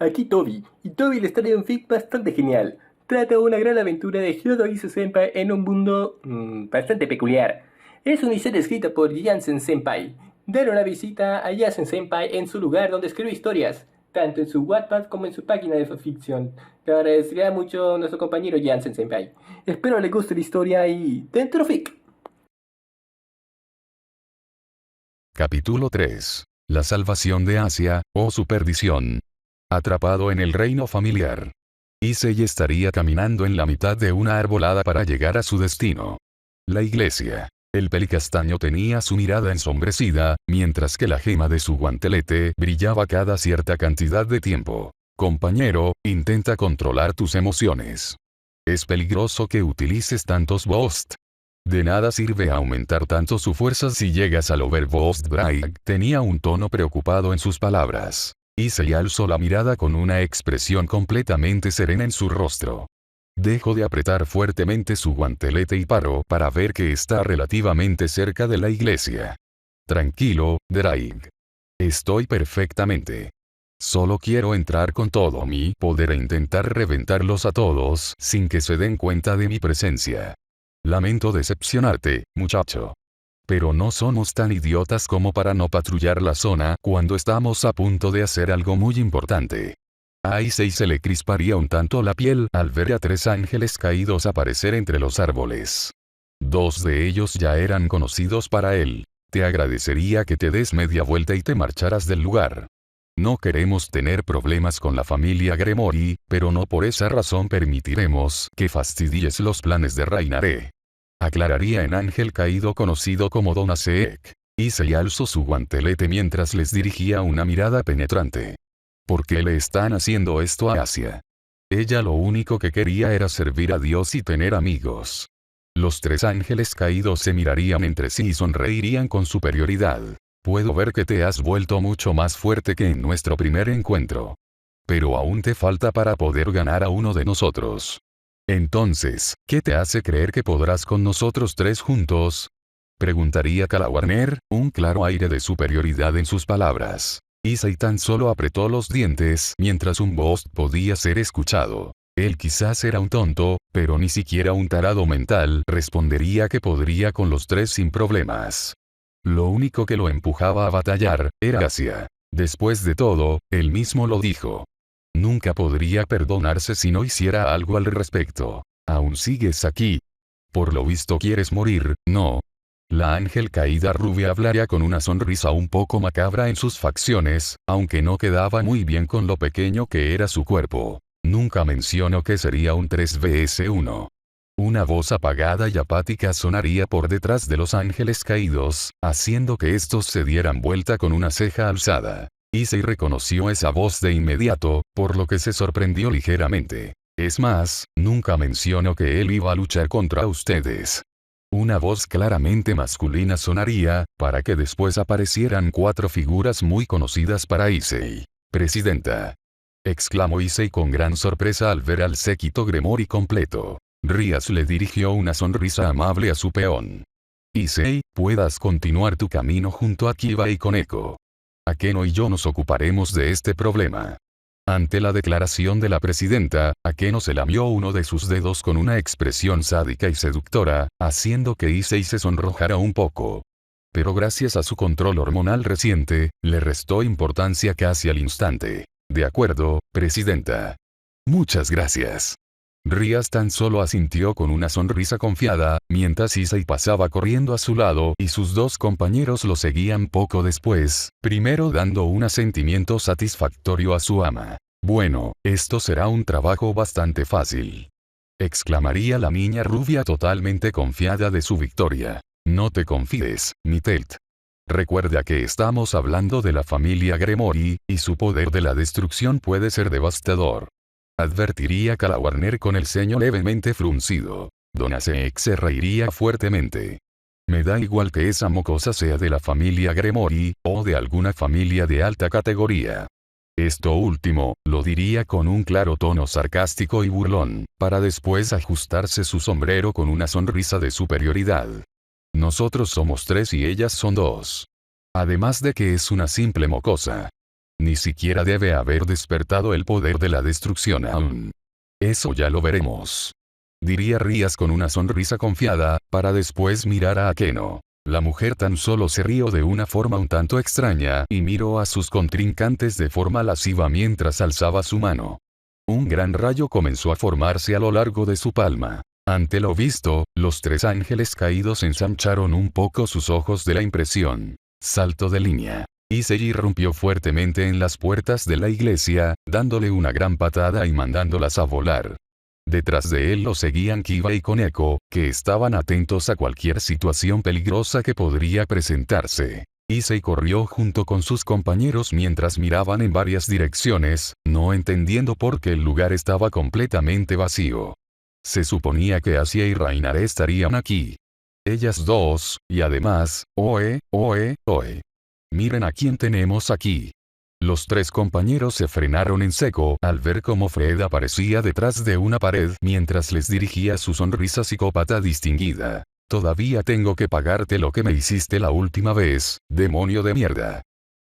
aquí Toby, y Toby les trae un fic bastante genial. Trata una gran aventura de Hyodo Senpai en un mundo bastante peculiar. Es una historia escrita por Jansen Senpai. Dale una visita a Jansen Senpai en su lugar donde escribe historias, tanto en su Wattpad como en su página de fanfiction. Le agradecería mucho a nuestro compañero Jansen Senpai. Espero le guste la historia y dentro fic. Capítulo 3. La salvación de Asia, o su perdición. Atrapado en el reino familiar. Issei estaría caminando en la mitad de una arbolada para llegar a su destino. La iglesia. El pelicastaño tenía su mirada ensombrecida, mientras que la gema de su guantelete brillaba cada cierta cantidad de tiempo. Compañero, intenta controlar tus emociones. Es peligroso que utilices tantos Bost. De nada sirve aumentar tanto su fuerza si llegas al Overbost Drag. Tenía un tono preocupado en sus palabras. Issei alzó la mirada con una expresión completamente serena en su rostro. Dejó de apretar fuertemente su guantelete y paró para ver que está relativamente cerca de la iglesia. Tranquilo, Drake. Estoy perfectamente. Solo quiero entrar con todo mi poder e intentar reventarlos a todos sin que se den cuenta de mi presencia. Lamento decepcionarte, muchacho. Pero no somos tan idiotas como para no patrullar la zona cuando estamos a punto de hacer algo muy importante. A Issei se le crisparía un tanto la piel al ver a 3 ángeles caídos aparecer entre los árboles. 2 de ellos ya eran conocidos para él. Te agradecería que te des media vuelta y te marcharas del lugar. No queremos tener problemas con la familia Gremory, pero no por esa razón permitiremos que fastidies los planes de Rainare. Aclararía en ángel caído conocido como Dona Seek. Issei alzó su guantelete mientras les dirigía una mirada penetrante. ¿Por qué le están haciendo esto a Asia? Ella lo único que quería era servir a Dios y tener amigos. Los 3 ángeles caídos se mirarían entre sí y sonreirían con superioridad. Puedo ver que te has vuelto mucho más fuerte que en nuestro primer encuentro. Pero aún te falta para poder ganar a uno de nosotros. Entonces, ¿qué te hace creer que podrás con nosotros 3 juntos? Preguntaría Kalawarner, un claro aire de superioridad en sus palabras. Issei tan solo apretó los dientes mientras un Bost podía ser escuchado. Él quizás era un tonto, pero ni siquiera un tarado mental respondería que podría con los 3 sin problemas. Lo único que lo empujaba a batallar era Asia. Después de todo, él mismo lo dijo. Nunca podría perdonarse si no hiciera algo al respecto. Aún sigues aquí. Por lo visto quieres morir, ¿no? La ángel caída rubia hablaría con una sonrisa un poco macabra en sus facciones, aunque no quedaba muy bien con lo pequeño que era su cuerpo. Nunca mencionó que sería un 3vs1. Una voz apagada y apática sonaría por detrás de los ángeles caídos, haciendo que estos se dieran vuelta con una ceja alzada. Issei reconoció esa voz de inmediato, por lo que se sorprendió ligeramente. Es más, nunca mencionó que él iba a luchar contra ustedes. Una voz claramente masculina sonaría, para que después aparecieran 4 figuras muy conocidas para Issei. Presidenta. Exclamó Issei con gran sorpresa al ver al séquito Gremory completo. Rias le dirigió una sonrisa amable a su peón. Issei, puedas continuar tu camino junto a Kiba y Koneko. Akeno y yo nos ocuparemos de este problema. Ante la declaración de la presidenta, Akeno se lamió uno de sus dedos con una expresión sádica y seductora, haciendo que Issei se sonrojara un poco. Pero gracias a su control hormonal reciente, le restó importancia casi al instante. De acuerdo, presidenta. Muchas gracias. Rias tan solo asintió con una sonrisa confiada, mientras Issei pasaba corriendo a su lado y sus 2 compañeros lo seguían poco después, primero dando un asentimiento satisfactorio a su ama. Bueno, esto será un trabajo bastante fácil. Exclamaría la niña rubia totalmente confiada de su victoria. No te confíes, Mitelt. Recuerda que estamos hablando de la familia Gremory, y su poder de la destrucción puede ser devastador. Advertiría Kalawarner con el ceño levemente fruncido. Dona Seek se reiría fuertemente. Me da igual que esa mocosa sea de la familia Gremory, o de alguna familia de alta categoría. Esto último, lo diría con un claro tono sarcástico y burlón, para después ajustarse su sombrero con una sonrisa de superioridad. Nosotros somos 3 y ellas son 2. Además de que es una simple mocosa. Ni siquiera debe haber despertado el poder de la destrucción aún. Eso ya lo veremos. Diría Rías con una sonrisa confiada, para después mirar a Akeno. La mujer tan solo se rió de una forma un tanto extraña y miró a sus contrincantes de forma lasciva mientras alzaba su mano. Un gran rayo comenzó a formarse a lo largo de su palma. Ante lo visto, los tres ángeles caídos ensancharon un poco sus ojos de la impresión. Salto de línea. Issei irrumpió fuertemente en las puertas de la iglesia, dándole una gran patada y mandándolas a volar. Detrás de él lo seguían Kiba y Koneko, que estaban atentos a cualquier situación peligrosa que podría presentarse. Issei corrió junto con sus compañeros mientras miraban en varias direcciones, no entendiendo por qué el lugar estaba completamente vacío. Se suponía que Asia y Rainare estarían aquí. Ellas dos, y además, Oe. Miren a quién tenemos aquí. Los tres compañeros se frenaron en seco al ver cómo Fred aparecía detrás de una pared mientras les dirigía su sonrisa psicópata distinguida. Todavía tengo que pagarte lo que me hiciste la última vez, demonio de mierda.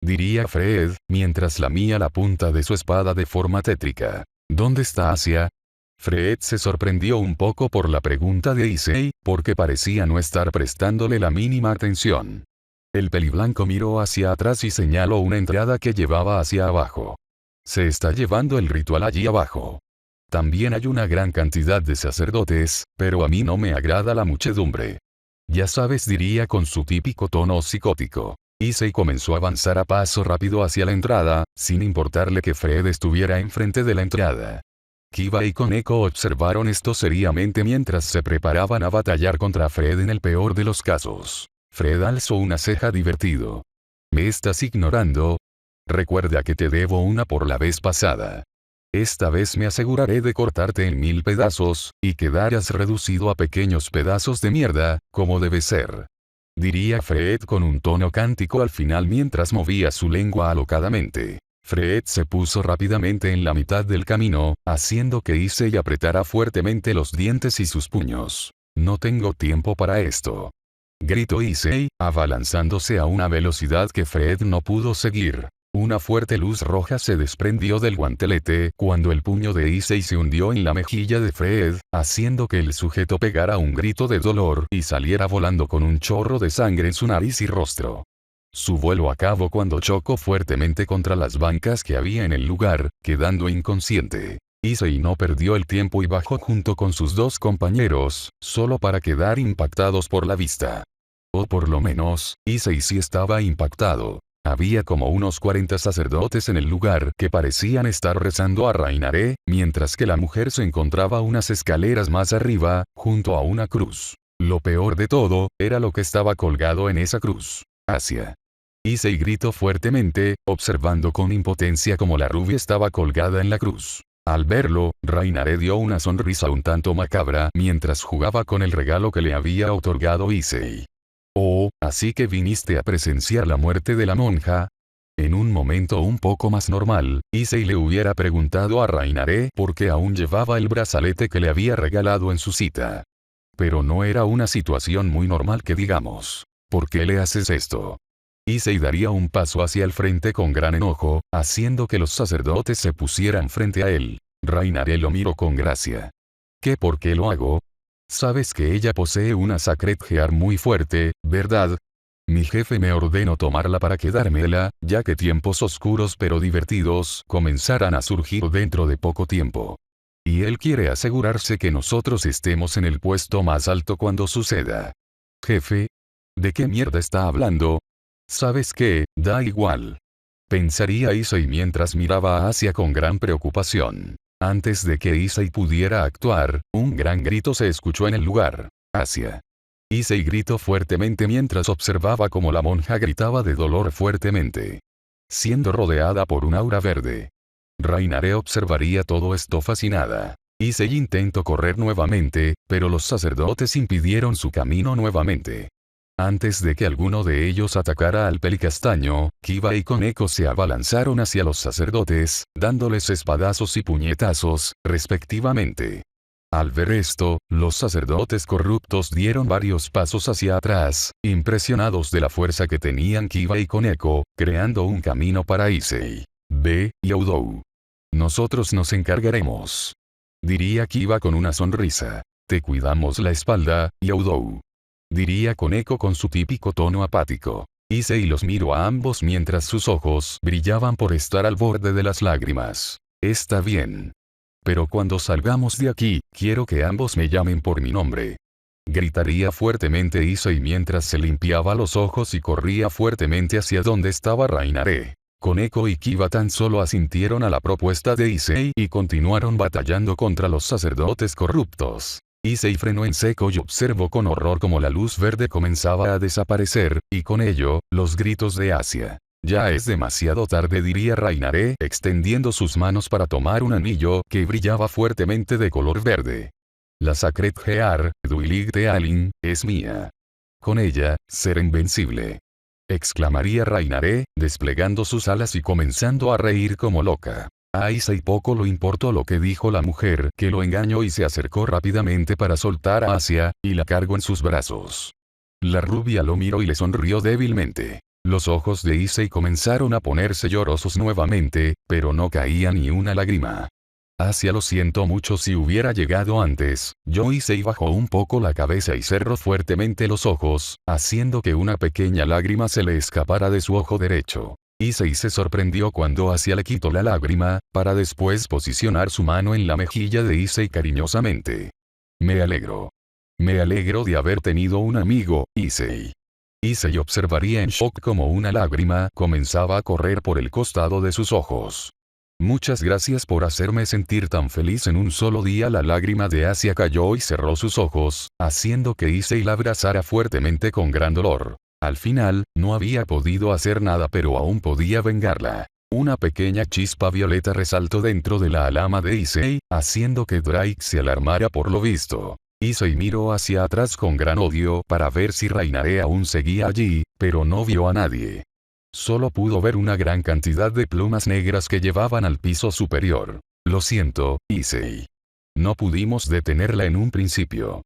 Diría Fred, mientras lamía la punta de su espada de forma tétrica. ¿Dónde está Asia? Fred se sorprendió un poco por la pregunta de Issei, porque parecía no estar prestándole la mínima atención. El peliblanco miró hacia atrás y señaló una entrada que llevaba hacia abajo. Se está llevando el ritual allí abajo. También hay una gran cantidad de sacerdotes, pero a mí no me agrada la muchedumbre. Ya sabes, diría con su típico tono psicótico. Issei comenzó a avanzar a paso rápido hacia la entrada, sin importarle que Fred estuviera enfrente de la entrada. Kiba y Koneko observaron esto seriamente mientras se preparaban a batallar contra Fred en el peor de los casos. Fred alzó una ceja divertido. ¿Me estás ignorando? Recuerda que te debo una por la vez pasada. Esta vez me aseguraré de cortarte en 1000 pedazos, y quedarás reducido a pequeños pedazos de mierda, como debe ser. Diría Fred con un tono cántico al final mientras movía su lengua alocadamente. Fred se puso rápidamente en la mitad del camino, haciendo que Issei apretara fuertemente los dientes y sus puños. No tengo tiempo para esto. Gritó Issei, abalanzándose a una velocidad que Fred no pudo seguir. Una fuerte luz roja se desprendió del guantelete cuando el puño de Issei se hundió en la mejilla de Fred, haciendo que el sujeto pegara un grito de dolor y saliera volando con un chorro de sangre en su nariz y rostro. Su vuelo acabó cuando chocó fuertemente contra las bancas que había en el lugar, quedando inconsciente. Issei no perdió el tiempo y bajó junto con sus dos compañeros, solo para quedar impactados por la vista. O por lo menos, Issei sí estaba impactado. Había como unos 40 sacerdotes en el lugar que parecían estar rezando a Rainare, mientras que la mujer se encontraba unas escaleras más arriba, junto a una cruz. Lo peor de todo, era lo que estaba colgado en esa cruz. Asia. Issei gritó fuertemente, observando con impotencia cómo la rubia estaba colgada en la cruz. Al verlo, Rainare dio una sonrisa un tanto macabra mientras jugaba con el regalo que le había otorgado Issei. Oh, así que viniste a presenciar la muerte de la monja. En un momento un poco más normal, Issei le hubiera preguntado a Rainare por qué aún llevaba el brazalete que le había regalado en su cita. Pero no era una situación muy normal que digamos. ¿Por qué le haces esto? Issei daría un paso hacia el frente con gran enojo, haciendo que los sacerdotes se pusieran frente a él. Rainare lo miró con gracia. ¿Qué por qué lo hago? Sabes que ella posee una Sacred Gear muy fuerte, ¿verdad? Mi jefe me ordenó tomarla para quedármela, ya que tiempos oscuros pero divertidos comenzarán a surgir dentro de poco tiempo. Y él quiere asegurarse que nosotros estemos en el puesto más alto cuando suceda. Jefe, ¿de qué mierda está hablando? ¿Sabes qué? Da igual. Pensaría Issei mientras miraba a Asia con gran preocupación. Antes de que Issei pudiera actuar, un gran grito se escuchó en el lugar. Asia. Issei gritó fuertemente mientras observaba cómo la monja gritaba de dolor fuertemente. Siendo rodeada por un aura verde. Rainare observaría todo esto fascinada. Issei intentó correr nuevamente, pero los sacerdotes impidieron su camino nuevamente. Antes de que alguno de ellos atacara al pelicastaño, Kiba y Koneko se abalanzaron hacia los sacerdotes, dándoles espadazos y puñetazos, respectivamente. Al ver esto, los sacerdotes corruptos dieron varios pasos hacia atrás, impresionados de la fuerza que tenían Kiba y Koneko, creando un camino para Issei. Ve, Yaudou. Nosotros nos encargaremos. Diría Kiba con una sonrisa. Te cuidamos la espalda, Yaudou. Diría Koneko con su típico tono apático. Issei los miró a ambos mientras sus ojos brillaban por estar al borde de las lágrimas. Está bien. Pero cuando salgamos de aquí, quiero que ambos me llamen por mi nombre. Gritaría fuertemente Issei mientras se limpiaba los ojos y corría fuertemente hacia donde estaba Rainare. Koneko y Kiba tan solo asintieron a la propuesta de Issei y continuaron batallando contra los sacerdotes corruptos. Issei frenó en seco y observó con horror cómo la luz verde comenzaba a desaparecer, y con ello, los gritos de Asia. Ya es demasiado tarde, diría Rainare extendiendo sus manos para tomar un anillo que brillaba fuertemente de color verde. La Sacred Gear, Duilig de Alin, es mía. Con ella, seré invencible. Exclamaría Rainare, desplegando sus alas y comenzando a reír como loca. A Issei poco le importó lo que dijo la mujer que lo engañó y se acercó rápidamente para soltar a Asia, y la cargó en sus brazos. La rubia lo miró y le sonrió débilmente. Los ojos de Issei comenzaron a ponerse llorosos nuevamente, pero no caía ni una lágrima. Asia, lo siento mucho si hubiera llegado antes. Issei bajó un poco la cabeza y cerró fuertemente los ojos, haciendo que una pequeña lágrima se le escapara de su ojo derecho. Issei se sorprendió cuando Asia le quitó la lágrima, para después posicionar su mano en la mejilla de Issei cariñosamente. Me alegro. Me alegro de haber tenido un amigo, Issei. Issei observaría en shock como una lágrima comenzaba a correr por el costado de sus ojos. Muchas gracias por hacerme sentir tan feliz en un solo día. La lágrima de Asia cayó y cerró sus ojos, haciendo que Issei la abrazara fuertemente con gran dolor. Al final, no había podido hacer nada, pero aún podía vengarla. Una pequeña chispa violeta resaltó dentro de la alama de Issei, haciendo que Drake se alarmara por lo visto. Issei miró hacia atrás con gran odio para ver si Rainare aún seguía allí, pero no vio a nadie. Solo pudo ver una gran cantidad de plumas negras que llevaban al piso superior. Lo siento, Issei. No pudimos detenerla en un principio.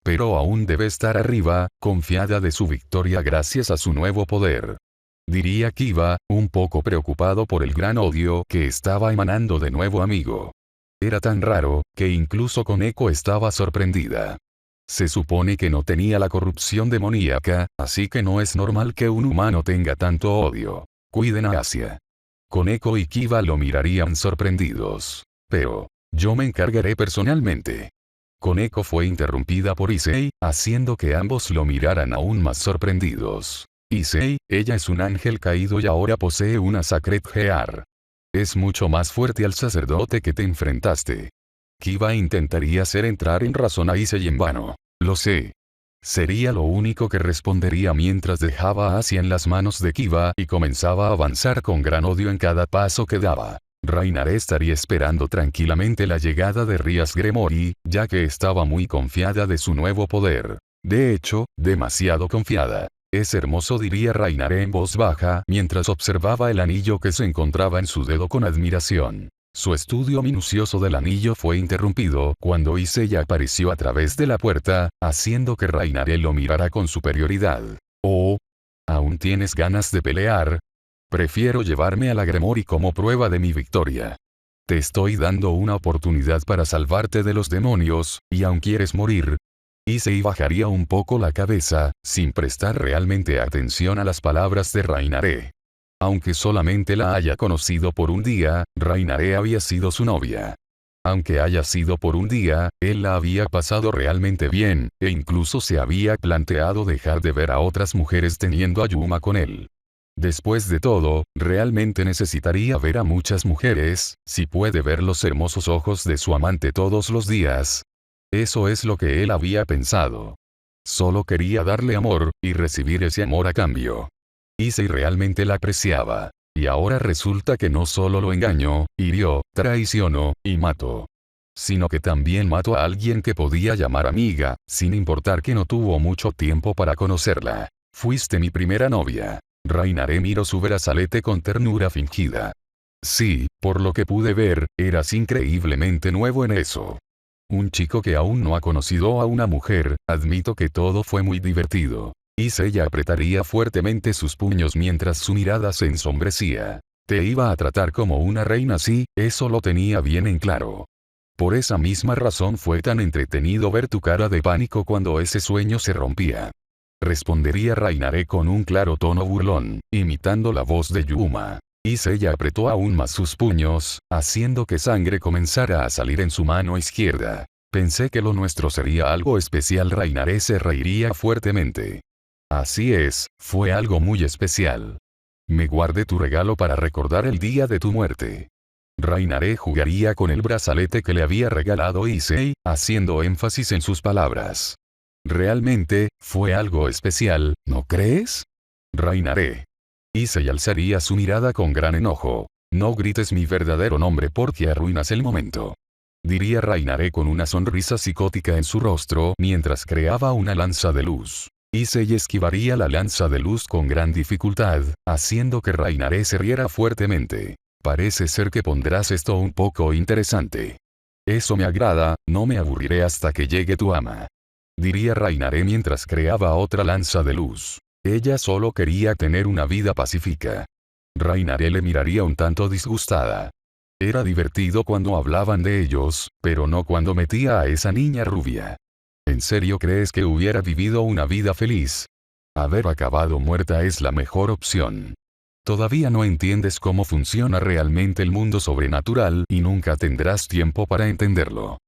Pero aún debe estar arriba, confiada de su victoria gracias a su nuevo poder. Diría Kiba, un poco preocupado por el gran odio que estaba emanando de nuevo amigo. Era tan raro, que incluso Koneko estaba sorprendida. Se supone que no tenía la corrupción demoníaca, así que no es normal que un humano tenga tanto odio. Cuiden a Asia. Koneko y Kiba lo mirarían sorprendidos. Pero, yo me encargaré personalmente. Koneko fue interrumpida por Issei, haciendo que ambos lo miraran aún más sorprendidos. Issei, ella es un ángel caído y ahora posee una Sacred Gear. Es mucho más fuerte al sacerdote que te enfrentaste. Kiba intentaría hacer entrar en razón a Issei en vano. Lo sé. Sería lo único que respondería mientras dejaba a Asia en las manos de Kiba y comenzaba a avanzar con gran odio en cada paso que daba. Rainare estaría esperando tranquilamente la llegada de Rias Gremory, ya que estaba muy confiada de su nuevo poder. De hecho, demasiado confiada. Es hermoso, diría Rainare en voz baja mientras observaba el anillo que se encontraba en su dedo con admiración. Su estudio minucioso del anillo fue interrumpido cuando Issei apareció a través de la puerta, haciendo que Rainare lo mirara con superioridad. Oh, ¿aún tienes ganas de pelear? Prefiero llevarme a la Gremory como prueba de mi victoria. Te estoy dando una oportunidad para salvarte de los demonios, y aún quieres morir. Issei bajaría un poco la cabeza, sin prestar realmente atención a las palabras de Rainare. Aunque solamente la haya conocido por un día, Rainare había sido su novia. Aunque haya sido por un día, él la había pasado realmente bien, e incluso se había planteado dejar de ver a otras mujeres teniendo a Yuma con él. Después de todo, realmente necesitaría ver a muchas mujeres, si puede ver los hermosos ojos de su amante todos los días. Eso es lo que él había pensado. Solo quería darle amor, y recibir ese amor a cambio. Issei realmente la apreciaba. Y ahora resulta que no solo lo engañó, hirió, traicionó, y mató. Sino que también mató a alguien que podía llamar amiga, sin importar que no tuvo mucho tiempo para conocerla. Fuiste mi primera novia. Rainare miró su brazalete con ternura fingida. Sí, por lo que pude ver, eras increíblemente nuevo en eso. Un chico que aún no ha conocido a una mujer, admito que todo fue muy divertido. Issei apretaría fuertemente sus puños mientras su mirada se ensombrecía. Te iba a tratar como una reina, sí, eso lo tenía bien en claro. Por esa misma razón fue tan entretenido ver tu cara de pánico cuando ese sueño se rompía. Respondería Rainaré con un claro tono burlón, imitando la voz de Yuma. Y Seiya apretó aún más sus puños, haciendo que sangre comenzara a salir en su mano izquierda. Pensé que lo nuestro sería algo especial. Rainaré se reiría fuertemente. Así es, fue algo muy especial. Me guardé tu regalo para recordar el día de tu muerte. Rainaré jugaría con el brazalete que le había regalado Issei, haciendo énfasis en sus palabras. Realmente, fue algo especial, ¿no crees? Rainaré. Issei alzaría su mirada con gran enojo. No grites mi verdadero nombre porque arruinas el momento. Diría Rainaré con una sonrisa psicótica en su rostro mientras creaba una lanza de luz. Issei esquivaría la lanza de luz con gran dificultad, haciendo que Rainaré se riera fuertemente. Parece ser que pondrás esto un poco interesante. Eso me agrada, no me aburriré hasta que llegue tu ama. Diría Rainaré mientras creaba otra lanza de luz. Ella solo quería tener una vida pacífica. Rainaré le miraría un tanto disgustada. Era divertido cuando hablaban de ellos, pero no cuando metía a esa niña rubia. ¿En serio crees que hubiera vivido una vida feliz? Haber acabado muerta es la mejor opción. Todavía no entiendes cómo funciona realmente el mundo sobrenatural y nunca tendrás tiempo para entenderlo.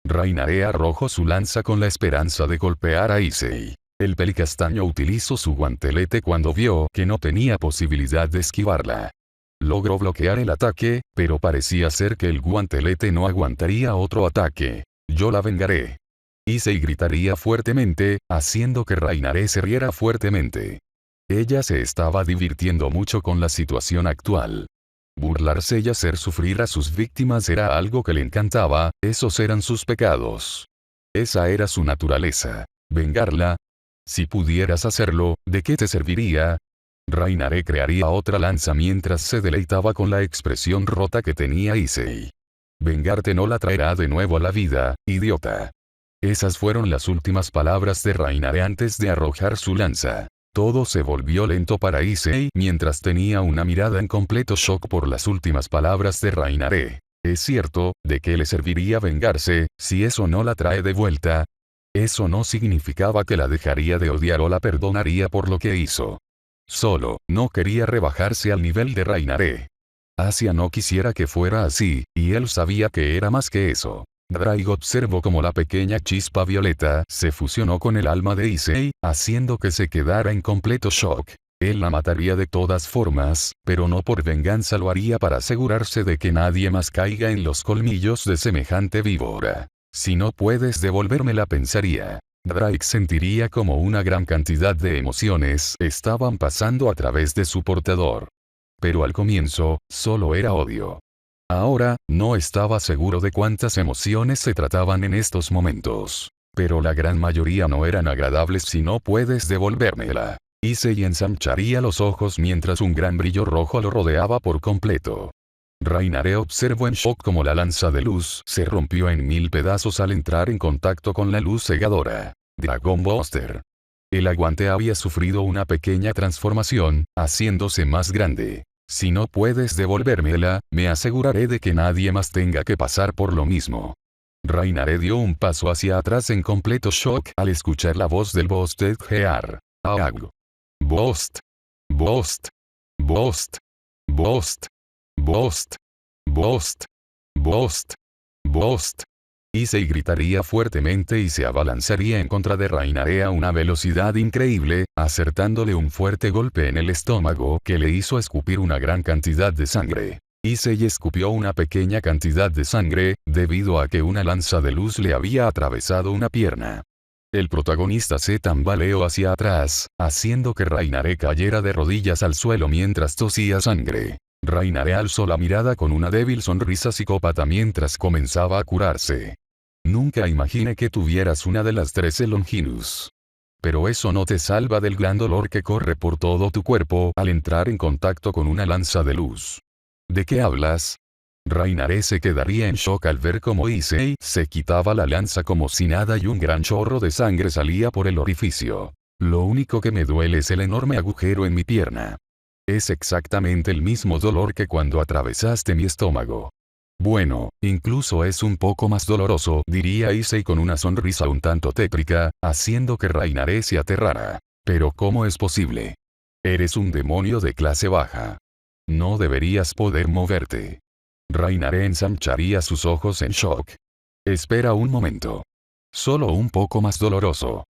Rainaré arrojó su lanza con la esperanza de golpear a Issei. El pelicastaño utilizó su guantelete cuando vio que no tenía posibilidad de esquivarla. Logró bloquear el ataque, pero parecía ser que el guantelete no aguantaría otro ataque. Yo la vengaré. Issei gritaría fuertemente, haciendo que Rainaré se riera fuertemente. Ella se estaba divirtiendo mucho con la situación actual. Burlarse y hacer sufrir a sus víctimas era algo que le encantaba, esos eran sus pecados. Esa era su naturaleza. ¿Vengarla? Si pudieras hacerlo, ¿de qué te serviría? Rainaré crearía otra lanza mientras se deleitaba con la expresión rota que tenía Issei. Vengarte no la traerá de nuevo a la vida, idiota. Esas fueron las últimas palabras de Rainaré antes de arrojar su lanza. Todo se volvió lento para Issei mientras tenía una mirada en completo shock por las últimas palabras de Rainaré. Es cierto, ¿de qué le serviría vengarse, si eso no la trae de vuelta? Eso no significaba que la dejaría de odiar o la perdonaría por lo que hizo. Solo, no quería rebajarse al nivel de Rainaré. Asia no quisiera que fuera así, y él sabía que era más que eso. Drake observó cómo la pequeña chispa violeta se fusionó con el alma de Issei, haciendo que se quedara en completo shock. Él la mataría de todas formas, pero no por venganza, lo haría para asegurarse de que nadie más caiga en los colmillos de semejante víbora. Si no puedes devolvérmela, pensaría. Drake sentiría como una gran cantidad de emociones estaban pasando a través de su portador. Pero al comienzo, solo era odio. Ahora, no estaba seguro de cuántas emociones se trataban en estos momentos. Pero la gran mayoría no eran agradables. Si no puedes devolvérmela. Issei ensancharía los ojos mientras un gran brillo rojo lo rodeaba por completo. Rainaré observó en shock como la lanza de luz se rompió en 1000 pedazos al entrar en contacto con la luz cegadora. Dragon Buster. El aguante había sufrido una pequeña transformación, haciéndose más grande. Si no puedes devolvérmela, me aseguraré de que nadie más tenga que pasar por lo mismo. Rainaré dio un paso hacia atrás en completo shock al escuchar la voz del Boosted Gear. Aag. Bost. Bost. Bost. Bost. Bost. Bost. Bost. Bost. Issei gritaría fuertemente y se abalanzaría en contra de Rainaré a una velocidad increíble, acertándole un fuerte golpe en el estómago que le hizo escupir una gran cantidad de sangre. Issei escupió una pequeña cantidad de sangre, debido a que una lanza de luz le había atravesado una pierna. El protagonista se tambaleó hacia atrás, haciendo que Rainaré cayera de rodillas al suelo mientras tosía sangre. Rainaré alzó la mirada con una débil sonrisa psicópata mientras comenzaba a curarse. Nunca imaginé que tuvieras una de las 13 Longinus. Pero eso no te salva del gran dolor que corre por todo tu cuerpo al entrar en contacto con una lanza de luz. ¿De qué hablas? Rainaré se quedaría en shock al ver cómo Issei se quitaba la lanza como si nada y un gran chorro de sangre salía por el orificio. Lo único que me duele es el enorme agujero en mi pierna. Es exactamente el mismo dolor que cuando atravesaste mi estómago. Bueno, incluso es un poco más doloroso, diría Issei con una sonrisa un tanto tétrica, haciendo que Rainare se aterrara. Pero ¿cómo es posible? Eres un demonio de clase baja. No deberías poder moverte. Rainare ensancharía sus ojos en shock. Espera un momento. Solo un poco más doloroso.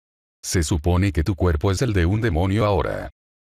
Se supone que tu cuerpo es el de un demonio ahora.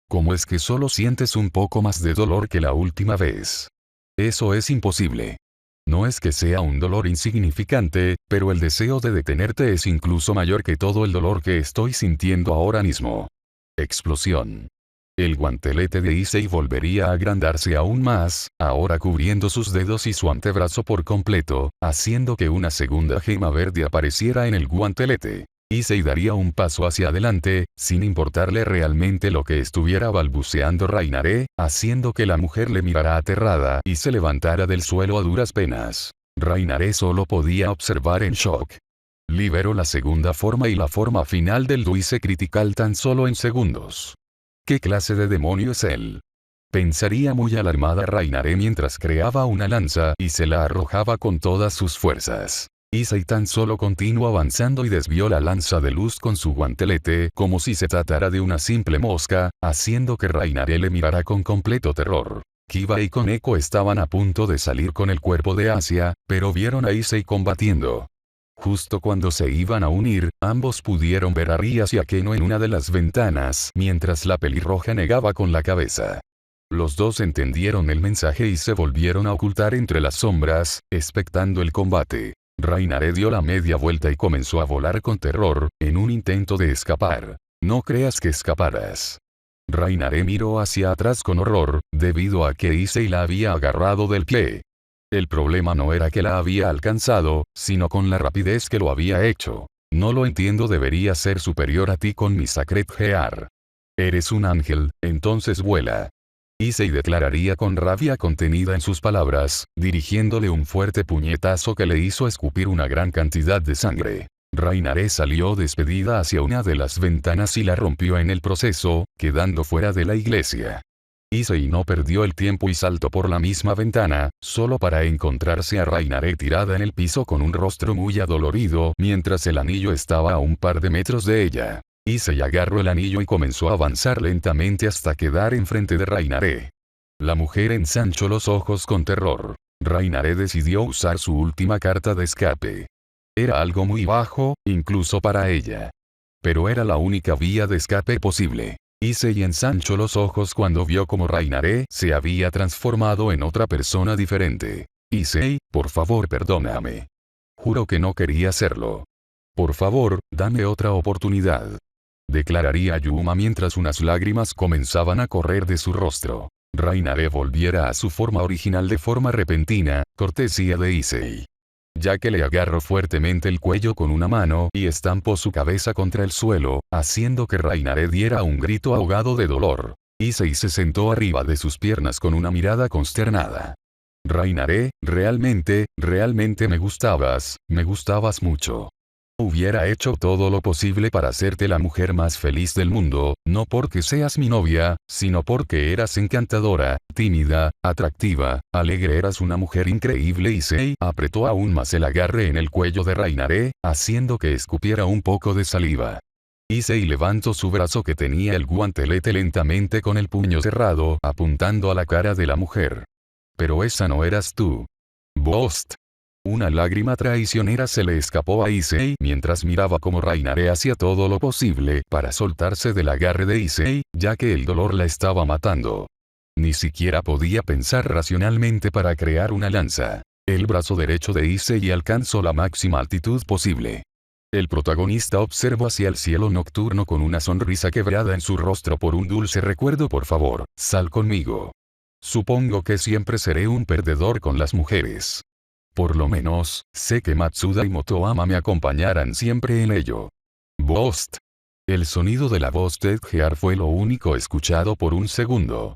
¿Cómo es que solo sientes un poco más de dolor que la última vez? Eso es imposible. No es que sea un dolor insignificante, pero el deseo de detenerte es incluso mayor que todo el dolor que estoy sintiendo ahora mismo. Explosión. El guantelete de Issei volvería a agrandarse aún más, ahora cubriendo sus dedos y su antebrazo por completo, haciendo que una segunda gema verde apareciera en el guantelete. Issei daría un paso hacia adelante, sin importarle realmente lo que estuviera balbuceando Rainare, haciendo que la mujer le mirara aterrada y se levantara del suelo a duras penas. Rainare solo podía observar en shock. Liberó la segunda forma y la forma final del Duise Critical tan solo en segundos. ¿Qué clase de demonio es él? Pensaría muy alarmada Rainare mientras creaba una lanza y se la arrojaba con todas sus fuerzas. Issei tan solo continuó avanzando y desvió la lanza de luz con su guantelete como si se tratara de una simple mosca, haciendo que Rainare le mirara con completo terror. Kiba y Koneko estaban a punto de salir con el cuerpo de Asia, pero vieron a Issei combatiendo. Justo cuando se iban a unir, ambos pudieron ver a Rias y a Keno en una de las ventanas mientras la pelirroja negaba con la cabeza. Los dos entendieron el mensaje y se volvieron a ocultar entre las sombras, expectando el combate. Rainare dio la media vuelta y comenzó a volar con terror, en un intento de escapar. No creas que escaparás. Rainare miró hacia atrás con horror, debido a que Issei la había agarrado del pie. El problema no era que la había alcanzado, sino con la rapidez que lo había hecho. No lo entiendo, debería ser superior a ti con mi Sacred Gear. Eres un ángel, entonces vuela. Issei declararía con rabia contenida en sus palabras, dirigiéndole un fuerte puñetazo que le hizo escupir una gran cantidad de sangre. Rainare salió despedida hacia una de las ventanas y la rompió en el proceso, quedando fuera de la iglesia. Issei no perdió el tiempo y saltó por la misma ventana, solo para encontrarse a Rainare tirada en el piso con un rostro muy adolorido mientras el anillo estaba a un par de metros de ella. Issei agarró el anillo y comenzó a avanzar lentamente hasta quedar enfrente de Rainare. La mujer ensanchó los ojos con terror. Rainare decidió usar su última carta de escape. Era algo muy bajo, incluso para ella. Pero era la única vía de escape posible. Issei ensanchó los ojos cuando vio como Rainare se había transformado en otra persona diferente. Issei, por favor perdóname. Juro que no quería hacerlo. Por favor, dame otra oportunidad. Declararía Yuma mientras unas lágrimas comenzaban a correr de su rostro. Rainare volviera a su forma original de forma repentina, cortesía de Issei. Ya que le agarró fuertemente el cuello con una mano y estampó su cabeza contra el suelo, haciendo que Rainare diera un grito ahogado de dolor. Issei se sentó arriba de sus piernas con una mirada consternada. Rainare, realmente me gustabas mucho. Hubiera hecho todo lo posible para hacerte la mujer más feliz del mundo, no porque seas mi novia, sino porque eras encantadora, tímida, atractiva, alegre, eras una mujer increíble. Issei apretó aún más el agarre en el cuello de Rainare, haciendo que escupiera un poco de saliva. Issei levantó su brazo que tenía el guantelete lentamente con el puño cerrado, apuntando a la cara de la mujer. Pero esa no eras tú. Bost. Una lágrima traicionera se le escapó a Issei mientras miraba como Rainare hacía todo lo posible para soltarse del agarre de Issei, ya que el dolor la estaba matando. Ni siquiera podía pensar racionalmente para crear una lanza. El brazo derecho de Issei alcanzó la máxima altitud posible. El protagonista observó hacia el cielo nocturno con una sonrisa quebrada en su rostro por un dulce recuerdo. Por favor, sal conmigo. Supongo que siempre seré un perdedor con las mujeres. Por lo menos, sé que Matsuda y Motoama me acompañarán siempre en ello. Bost. El sonido de la voz de Gear fue lo único escuchado por un segundo.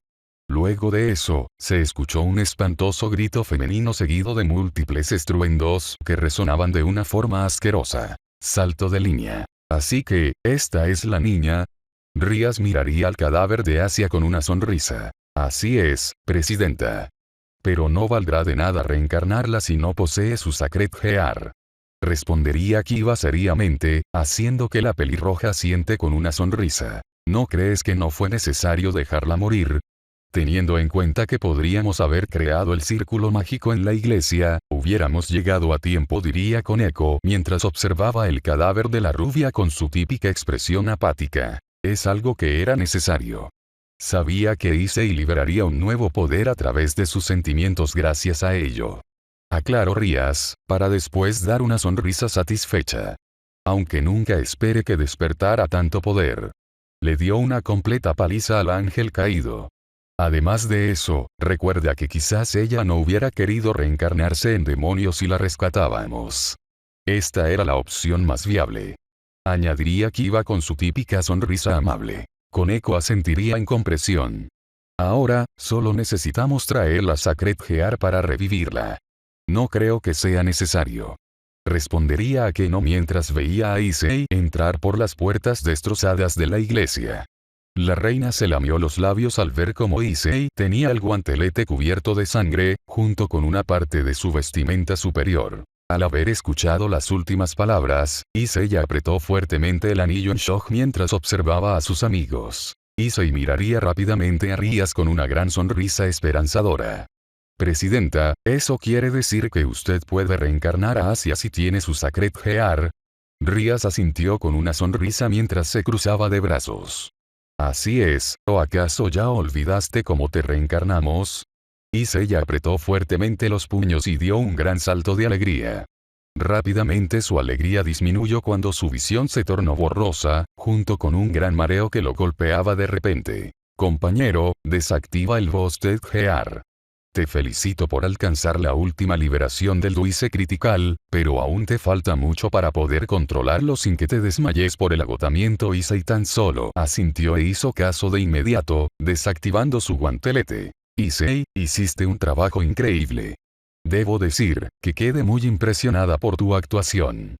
Luego de eso, se escuchó un espantoso grito femenino seguido de múltiples estruendos que resonaban de una forma asquerosa. Salto de línea. Así que, ¿esta es la niña? Rias miraría al cadáver de Asia con una sonrisa. Así es, Presidenta. Pero no valdrá de nada reencarnarla si no posee su Sacred Heart. Respondería Kiba seriamente, haciendo que la pelirroja siente con una sonrisa. ¿No crees que no fue necesario dejarla morir? Teniendo en cuenta que podríamos haber creado el círculo mágico en la iglesia, hubiéramos llegado a tiempo, diría Koneko mientras observaba el cadáver de la rubia con su típica expresión apática. Es algo que era necesario. Sabía que Issei liberaría un nuevo poder a través de sus sentimientos gracias a ello. Aclaró Rías, para después dar una sonrisa satisfecha. Aunque nunca espere que despertara tanto poder. Le dio una completa paliza al ángel caído. Además de eso, recuerda que quizás ella no hubiera querido reencarnarse en demonio si la rescatábamos. Esta era la opción más viable. Añadiría Kiba con su típica sonrisa amable. Koneko asentiría en compresión. Ahora, solo necesitamos traer la Sacred Heart para revivirla. No creo que sea necesario. Respondería Akeno mientras veía a Issei entrar por las puertas destrozadas de la iglesia. La reina se lamió los labios al ver cómo Issei tenía el guantelete cubierto de sangre, junto con una parte de su vestimenta superior. Al haber escuchado las últimas palabras, Issei apretó fuertemente el anillo en shock mientras observaba a sus amigos. Issei miraría rápidamente a Rías con una gran sonrisa esperanzadora. Presidenta, ¿eso quiere decir que usted puede reencarnar a Asia si tiene su Sacred Heart? Rías asintió con una sonrisa mientras se cruzaba de brazos. Así es, ¿o acaso ya olvidaste cómo te reencarnamos? Issei apretó fuertemente los puños y dio un gran salto de alegría. Rápidamente su alegría disminuyó cuando su visión se tornó borrosa, junto con un gran mareo que lo golpeaba de repente. Compañero, desactiva el Boosted Heart. Te felicito por alcanzar la última liberación del Duise Critical, pero aún te falta mucho para poder controlarlo sin que te desmayes por el agotamiento. Issei tan solo asintió e hizo caso de inmediato, desactivando su guantelete. Issei, hiciste un trabajo increíble. Debo decir, que quedé muy impresionada por tu actuación.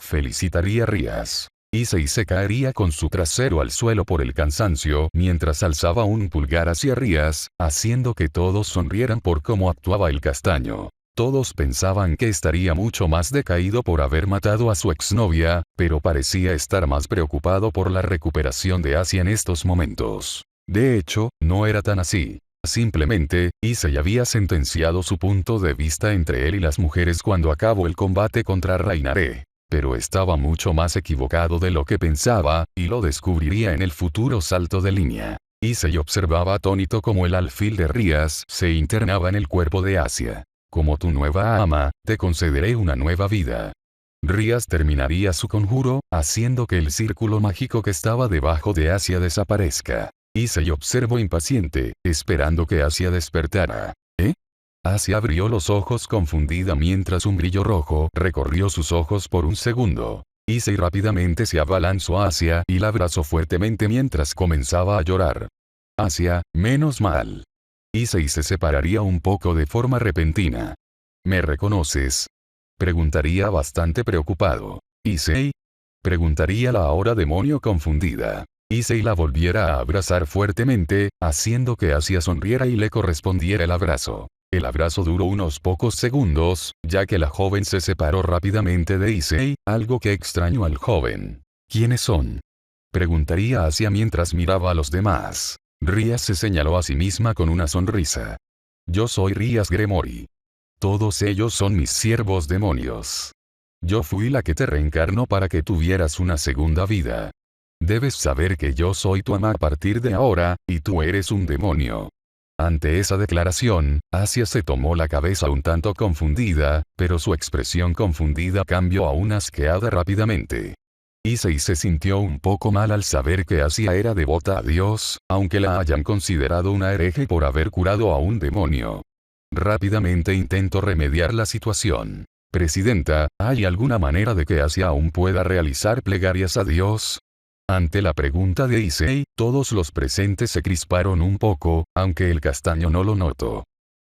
Felicitaría a Rías. Issei se caería con su trasero al suelo por el cansancio mientras alzaba un pulgar hacia Rías, haciendo que todos sonrieran por cómo actuaba el castaño. Todos pensaban que estaría mucho más decaído por haber matado a su exnovia, pero parecía estar más preocupado por la recuperación de Asia en estos momentos. De hecho, no era tan así. Simplemente, Issei había sentenciado su punto de vista entre él y las mujeres cuando acabó el combate contra Rainare. Pero estaba mucho más equivocado de lo que pensaba, y lo descubriría en el futuro salto de línea. Issei observaba atónito como el alfil de Rías se internaba en el cuerpo de Asia. Como tu nueva ama, te concederé una nueva vida. Rías terminaría su conjuro, haciendo que el círculo mágico que estaba debajo de Asia desaparezca. Issei observó impaciente, esperando que Asia despertara. Asia abrió los ojos confundida mientras un brillo rojo recorrió sus ojos por un segundo. Issei rápidamente se abalanzó a Asia y la abrazó fuertemente mientras comenzaba a llorar. Asia, menos mal. Issei se separaría un poco de forma repentina. ¿Me reconoces? Preguntaría bastante preocupado. ¿Issei? Preguntaría la ahora demonio confundida. Issei la volviera a abrazar fuertemente, haciendo que Asia sonriera y le correspondiera el abrazo. El abrazo duró unos pocos segundos, ya que la joven se separó rápidamente de Issei, algo que extrañó al joven. ¿Quiénes son? Preguntaría Asia mientras miraba a los demás. Rías se señaló a sí misma con una sonrisa. Yo soy Rías Gremory. Todos ellos son mis siervos demonios. Yo fui la que te reencarnó para que tuvieras una segunda vida. Debes saber que yo soy tu ama a partir de ahora, y tú eres un demonio. Ante esa declaración, Asia se tomó la cabeza un tanto confundida, pero su expresión confundida cambió a una asqueada rápidamente. Issei se sintió un poco mal al saber que Asia era devota a Dios, aunque la hayan considerado una hereje por haber curado a un demonio. Rápidamente intentó remediar la situación. Presidenta, ¿hay alguna manera de que Asia aún pueda realizar plegarias a Dios? Ante la pregunta de Issei, todos los presentes se crisparon un poco, aunque el castaño no lo notó.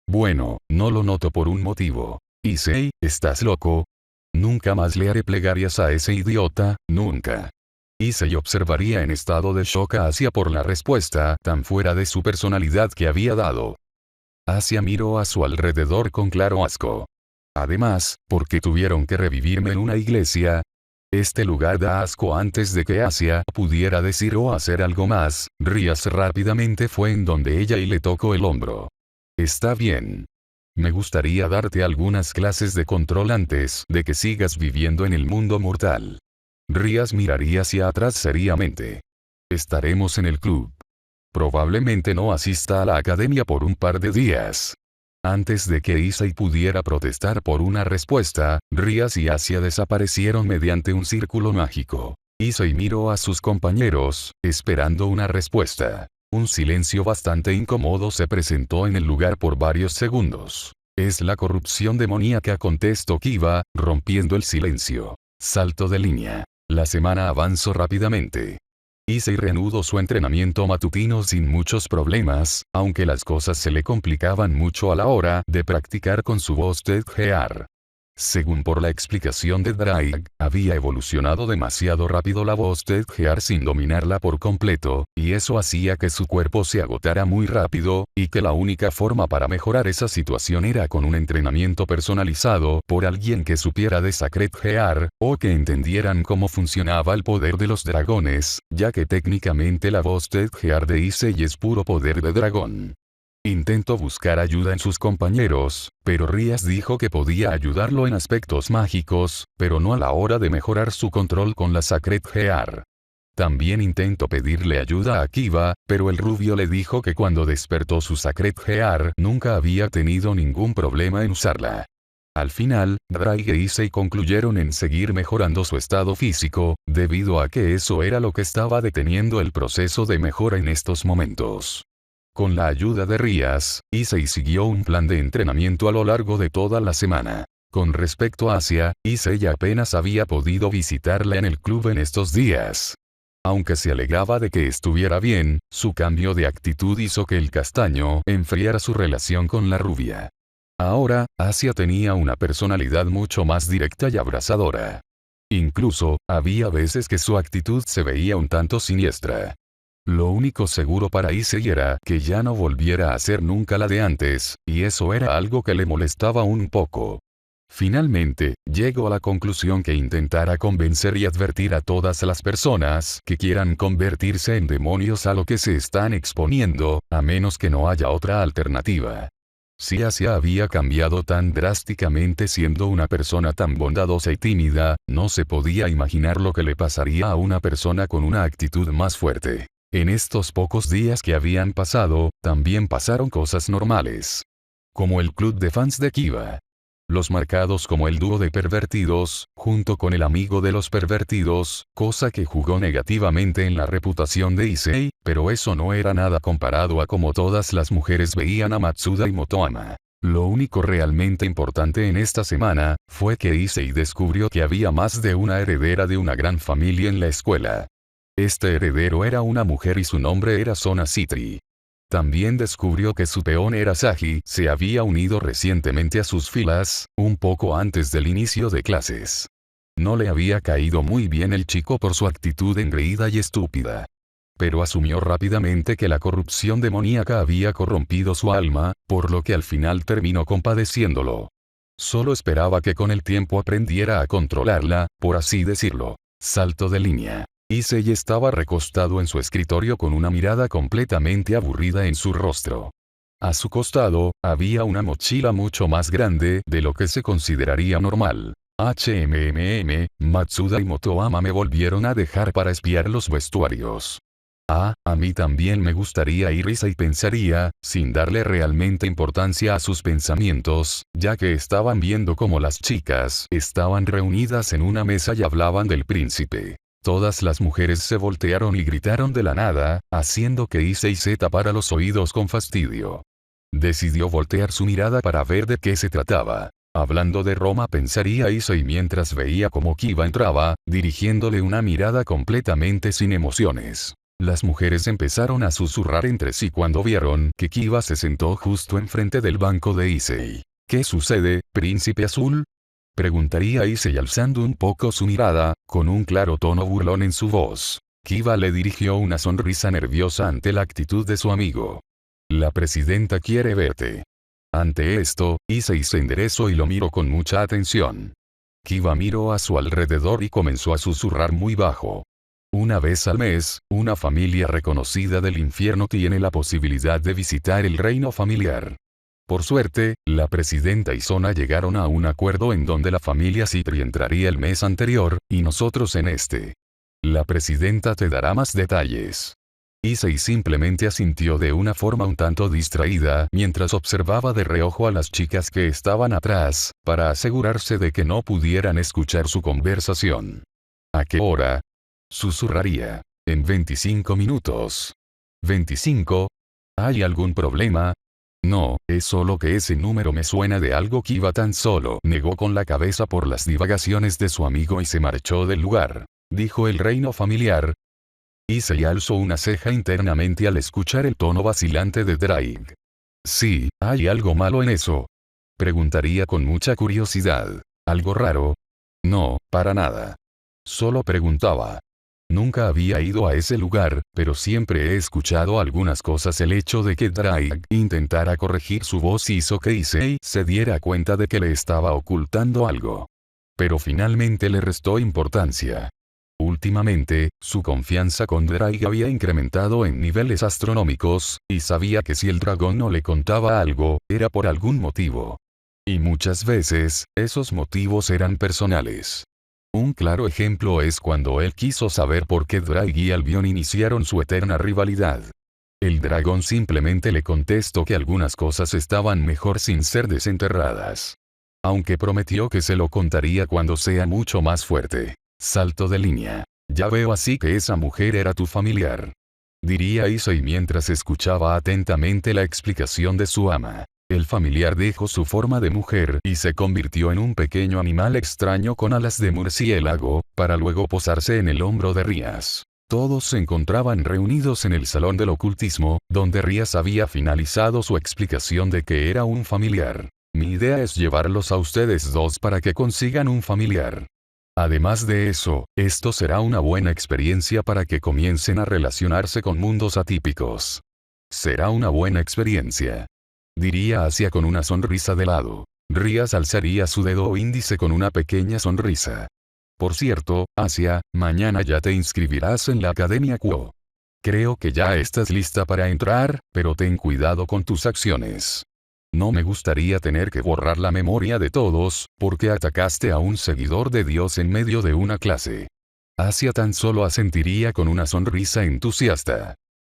Bueno, no lo noto por un motivo. Issei, ¿estás loco? Nunca más le haré plegarias a ese idiota, nunca. Issei observaría en estado de shock a Asia por la respuesta tan fuera de su personalidad que había dado. Asia miró a su alrededor con claro asco. Además, ¿por qué tuvieron que revivirme en una iglesia? Este lugar da asco. Antes de que Asia pudiera decir o hacer algo más, Rías rápidamente fue en donde ella y le tocó el hombro. Está bien. Me gustaría darte algunas clases de control antes de que sigas viviendo en el mundo mortal. Rías miraría hacia atrás seriamente. Estaremos en el club. Probablemente no asista a la academia por un par de días. Antes de que Issei pudiera protestar por una respuesta, Rías y Asia desaparecieron mediante un círculo mágico. Issei miró a sus compañeros, esperando una respuesta. Un silencio bastante incómodo se presentó en el lugar por varios segundos. Es la corrupción demoníaca, contestó Kiba, rompiendo el silencio. Salto de línea. La semana avanzó rápidamente. Issei reanudó su entrenamiento matutino sin muchos problemas, aunque las cosas se le complicaban mucho a la hora de practicar con su voz de Gear. Según por la explicación de Drake, había evolucionado demasiado rápido la voz de Gear sin dominarla por completo, y eso hacía que su cuerpo se agotara muy rápido, y que la única forma para mejorar esa situación era con un entrenamiento personalizado por alguien que supiera de Sacred Gear, o que entendieran cómo funcionaba el poder de los dragones, ya que técnicamente la voz de Gear de Issei es puro poder de dragón. Intentó buscar ayuda en sus compañeros, pero Rías dijo que podía ayudarlo en aspectos mágicos, pero no a la hora de mejorar su control con la Sacred Gear. También intentó pedirle ayuda a Kiba, pero el rubio le dijo que cuando despertó su Sacred Gear nunca había tenido ningún problema en usarla. Al final, Drake e Issei concluyeron en seguir mejorando su estado físico, debido a que eso era lo que estaba deteniendo el proceso de mejora en estos momentos. Con la ayuda de Rías, Issei siguió un plan de entrenamiento a lo largo de toda la semana. Con respecto a Asia, Issei apenas había podido visitarla en el club en estos días. Aunque se alegraba de que estuviera bien, su cambio de actitud hizo que el castaño enfriara su relación con la rubia. Ahora, Asia tenía una personalidad mucho más directa y abrasadora. Incluso, había veces que su actitud se veía un tanto siniestra. Lo único seguro para Issei era que ya no volviera a ser nunca la de antes, y eso era algo que le molestaba un poco. Finalmente, llegó a la conclusión que intentara convencer y advertir a todas las personas que quieran convertirse en demonios a lo que se están exponiendo, a menos que no haya otra alternativa. Si Asia había cambiado tan drásticamente siendo una persona tan bondadosa y tímida, no se podía imaginar lo que le pasaría a una persona con una actitud más fuerte. En estos pocos días que habían pasado, también pasaron cosas normales. Como el club de fans de Kiba. Los marcados como el dúo de pervertidos, junto con el amigo de los pervertidos, cosa que jugó negativamente en la reputación de Issei, pero eso no era nada comparado a cómo todas las mujeres veían a Matsuda y Motoama. Lo único realmente importante en esta semana, fue que Issei descubrió que había más de una heredera de una gran familia en la escuela. Este heredero era una mujer y su nombre era Sona Citri. También descubrió que su peón Erasaji se había unido recientemente a sus filas, un poco antes del inicio de clases. No le había caído muy bien el chico por su actitud engreída y estúpida. Pero asumió rápidamente que la corrupción demoníaca había corrompido su alma, por lo que al final terminó compadeciéndolo. Solo esperaba que con el tiempo aprendiera a controlarla, por así decirlo. Salto de línea. Issei estaba recostado en su escritorio con una mirada completamente aburrida en su rostro. A su costado, había una mochila mucho más grande de lo que se consideraría normal. Matsuda y Motoama me volvieron a dejar para espiar los vestuarios. A mí también me gustaría ir. Issei pensaría, sin darle realmente importancia a sus pensamientos, ya que estaban viendo cómo las chicas estaban reunidas en una mesa y hablaban del príncipe. Todas las mujeres se voltearon y gritaron de la nada, haciendo que Issei se tapara los oídos con fastidio. Decidió voltear su mirada para ver de qué se trataba. Hablando de Roma, pensaría Issei mientras veía cómo Kiba entraba, dirigiéndole una mirada completamente sin emociones. Las mujeres empezaron a susurrar entre sí cuando vieron que Kiba se sentó justo enfrente del banco de Issei. ¿Qué sucede, príncipe azul? Preguntaría Issei alzando un poco su mirada, con un claro tono burlón en su voz. Kiba le dirigió una sonrisa nerviosa ante la actitud de su amigo. La presidenta quiere verte. Ante esto, Issei se enderezó y lo miró con mucha atención. Kiba miró a su alrededor y comenzó a susurrar muy bajo. Una vez al mes, una familia reconocida del infierno tiene la posibilidad de visitar el reino familiar. Por suerte, la presidenta y Sona llegaron a un acuerdo en donde la familia Citri entraría el mes anterior, y nosotros en este. La presidenta te dará más detalles. Issei simplemente asintió de una forma un tanto distraída mientras observaba de reojo a las chicas que estaban atrás, para asegurarse de que no pudieran escuchar su conversación. ¿A qué hora? Susurraría. En 25 minutos. ¿25? ¿Hay algún problema? No, es solo que ese número me suena de algo. Kiba tan solo negó con la cabeza por las divagaciones de su amigo y se marchó del lugar. Dijo el reino familiar. Issei alzó una ceja internamente al escuchar el tono vacilante de Drake. Sí, ¿hay algo malo en eso? Preguntaría con mucha curiosidad. ¿Algo raro? No, para nada. Solo preguntaba. Nunca había ido a ese lugar, pero siempre he escuchado algunas cosas. El hecho de que Drake intentara corregir su voz hizo que Issei se diera cuenta de que le estaba ocultando algo. Pero finalmente le restó importancia. Últimamente, su confianza con Drake había incrementado en niveles astronómicos, y sabía que si el dragón no le contaba algo, era por algún motivo. Y muchas veces, esos motivos eran personales. Un claro ejemplo es cuando él quiso saber por qué Drake y Albion iniciaron su eterna rivalidad. El dragón simplemente le contestó que algunas cosas estaban mejor sin ser desenterradas. Aunque prometió que se lo contaría cuando sea mucho más fuerte. Salto de línea. Ya veo así que esa mujer era tu familiar. Diría Issei mientras escuchaba atentamente la explicación de su ama. El familiar dejó su forma de mujer y se convirtió en un pequeño animal extraño con alas de murciélago, para luego posarse en el hombro de Rias. Todos se encontraban reunidos en el salón del ocultismo, donde Rias había finalizado su explicación de que era un familiar. Mi idea es llevarlos a ustedes dos para que consigan un familiar. Además de eso, esto será una buena experiencia para que comiencen a relacionarse con mundos atípicos. Será una buena experiencia. Diría Asia con una sonrisa de lado. Rias alzaría su dedo índice con una pequeña sonrisa. Por cierto, Asia, mañana ya te inscribirás en la Academia Quo. Creo que ya estás lista para entrar, pero ten cuidado con tus acciones. No me gustaría tener que borrar la memoria de todos, porque atacaste a un seguidor de Dios en medio de una clase. Asia tan solo asentiría con una sonrisa entusiasta.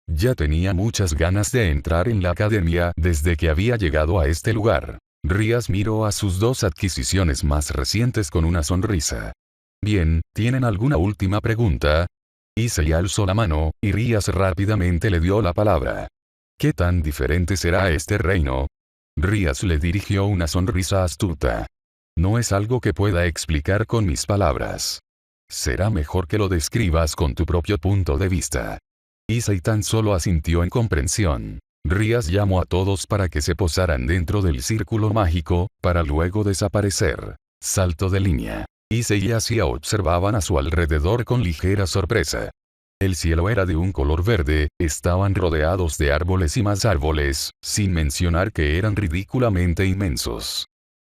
Ya tenía muchas ganas de entrar en la academia desde que había llegado a este lugar. Rias miró a sus dos adquisiciones más recientes con una sonrisa. Bien, ¿tienen alguna última pregunta? Issei alzó la mano, y Rias rápidamente le dio la palabra. ¿Qué tan diferente será este reino? Rias le dirigió una sonrisa astuta. No es algo que pueda explicar con mis palabras. Será mejor que lo describas con tu propio punto de vista. Issei tan solo asintió en comprensión. Rias llamó a todos para que se posaran dentro del círculo mágico, para luego desaparecer. Salto de línea. Issei y Asia observaban a su alrededor con ligera sorpresa. El cielo era de un color verde, estaban rodeados de árboles y más árboles, sin mencionar que eran ridículamente inmensos.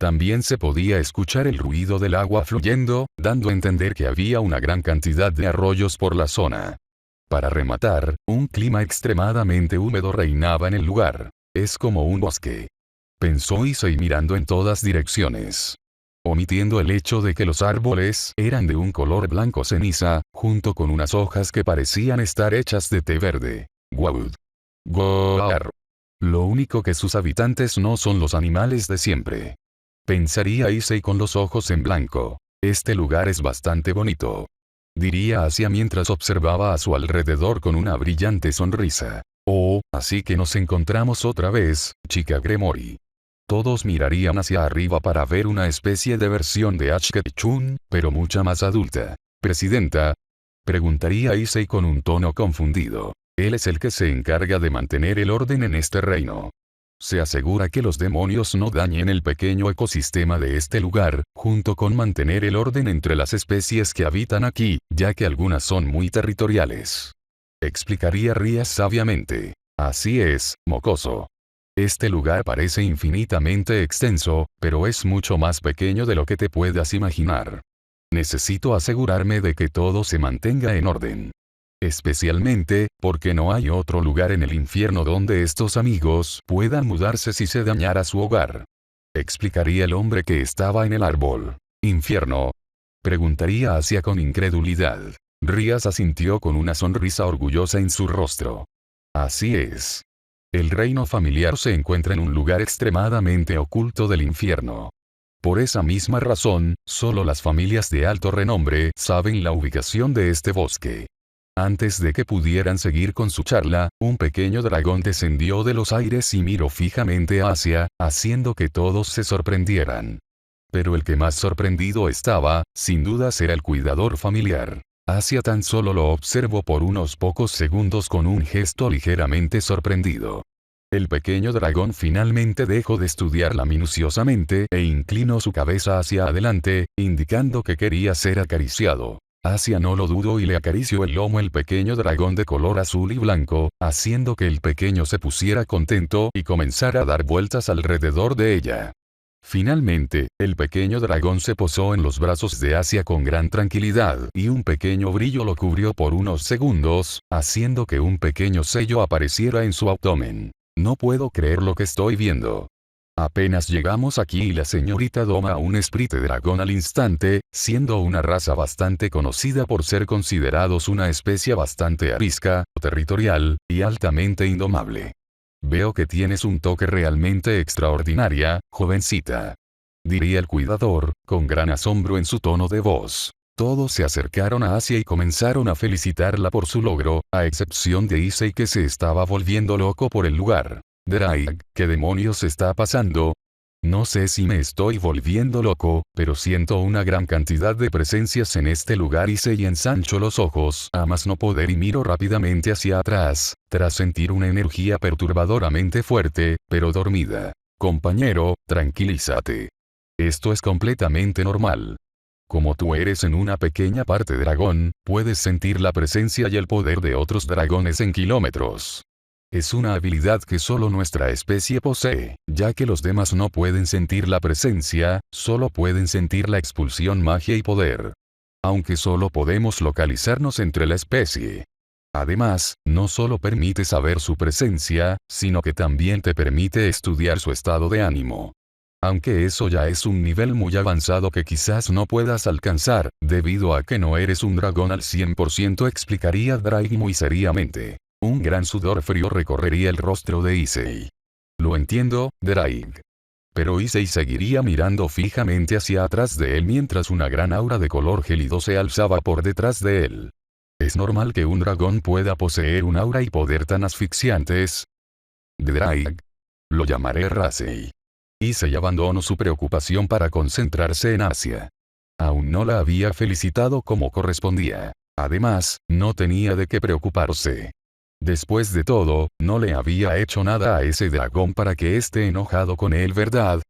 También se podía escuchar el ruido del agua fluyendo, dando a entender que había una gran cantidad de arroyos por la zona. Para rematar, un clima extremadamente húmedo reinaba en el lugar. Es como un bosque. Pensó Issei mirando en todas direcciones. Omitiendo el hecho de que los árboles eran de un color blanco ceniza, junto con unas hojas que parecían estar hechas de té verde. Wood. Goar. Lo único que sus habitantes no son los animales de siempre. Pensaría Issei con los ojos en blanco. Este lugar es bastante bonito. Diría Asia mientras observaba a su alrededor con una brillante sonrisa. Oh, así que nos encontramos otra vez, chica Gremory. Todos mirarían hacia arriba para ver una especie de versión de Ashket-chun, pero mucha más adulta. ¿Presidenta? Preguntaría Issei con un tono confundido. Él es el que se encarga de mantener el orden en este reino. Se asegura que los demonios no dañen el pequeño ecosistema de este lugar, junto con mantener el orden entre las especies que habitan aquí, ya que algunas son muy territoriales. Explicaría Rías sabiamente. Así es, mocoso. Este lugar parece infinitamente extenso, pero es mucho más pequeño de lo que te puedas imaginar. Necesito asegurarme de que todo se mantenga en orden. Especialmente, porque no hay otro lugar en el infierno donde estos amigos puedan mudarse si se dañara su hogar. Explicaría el hombre que estaba en el árbol. ¿Infierno? Preguntaría Asia con incredulidad. Rías asintió con una sonrisa orgullosa en su rostro. Así es. El reino familiar se encuentra en un lugar extremadamente oculto del infierno. Por esa misma razón, solo las familias de alto renombre saben la ubicación de este bosque. Antes de que pudieran seguir con su charla, un pequeño dragón descendió de los aires y miró fijamente hacia, haciendo que todos se sorprendieran. Pero el que más sorprendido estaba, sin dudas era el cuidador familiar. Asia tan solo lo observó por unos pocos segundos con un gesto ligeramente sorprendido. El pequeño dragón finalmente dejó de estudiarla minuciosamente e inclinó su cabeza hacia adelante, indicando que quería ser acariciado. Asia no lo dudó y le acarició el lomo el pequeño dragón de color azul y blanco, haciendo que el pequeño se pusiera contento y comenzara a dar vueltas alrededor de ella. Finalmente, el pequeño dragón se posó en los brazos de Asia con gran tranquilidad y un pequeño brillo lo cubrió por unos segundos, haciendo que un pequeño sello apareciera en su abdomen. No puedo creer lo que estoy viendo. Apenas llegamos aquí y la señorita doma a un esprit dragón al instante, siendo una raza bastante conocida por ser considerados una especie bastante arisca, territorial, y altamente indomable. Veo que tienes un toque realmente extraordinaria, jovencita. Diría el cuidador, con gran asombro en su tono de voz. Todos se acercaron a Asia y comenzaron a felicitarla por su logro, a excepción de Issei que se estaba volviendo loco por el lugar. Drake, ¿qué demonios está pasando? No sé si me estoy volviendo loco, pero siento una gran cantidad de presencias en este lugar. Issei ensanchó los ojos a más no poder y miró rápidamente hacia atrás, tras sentir una energía perturbadoramente fuerte, pero dormida. Compañero, tranquilízate. Esto es completamente normal. Como tú eres en una pequeña parte dragón, puedes sentir la presencia y el poder de otros dragones en kilómetros. Es una habilidad que solo nuestra especie posee, ya que los demás no pueden sentir la presencia, solo pueden sentir la expulsión, magia y poder. Aunque solo podemos localizarnos entre la especie. Además, no solo permite saber su presencia, sino que también te permite estudiar su estado de ánimo. Aunque eso ya es un nivel muy avanzado que quizás no puedas alcanzar, debido a que no eres un dragón al 100%, explicaría Drake muy seriamente. Un gran sudor frío recorrería el rostro de Issei. Lo entiendo, Drake. Pero Issei seguiría mirando fijamente hacia atrás de él mientras una gran aura de color gélido se alzaba por detrás de él. ¿Es normal que un dragón pueda poseer un aura y poder tan asfixiantes? Drake. Lo llamaré Rasei. Issei abandonó su preocupación para concentrarse en Asia. Aún no la había felicitado como correspondía. Además, no tenía de qué preocuparse. Después de todo, no le había hecho nada a ese dragón para que esté enojado con él, ¿verdad?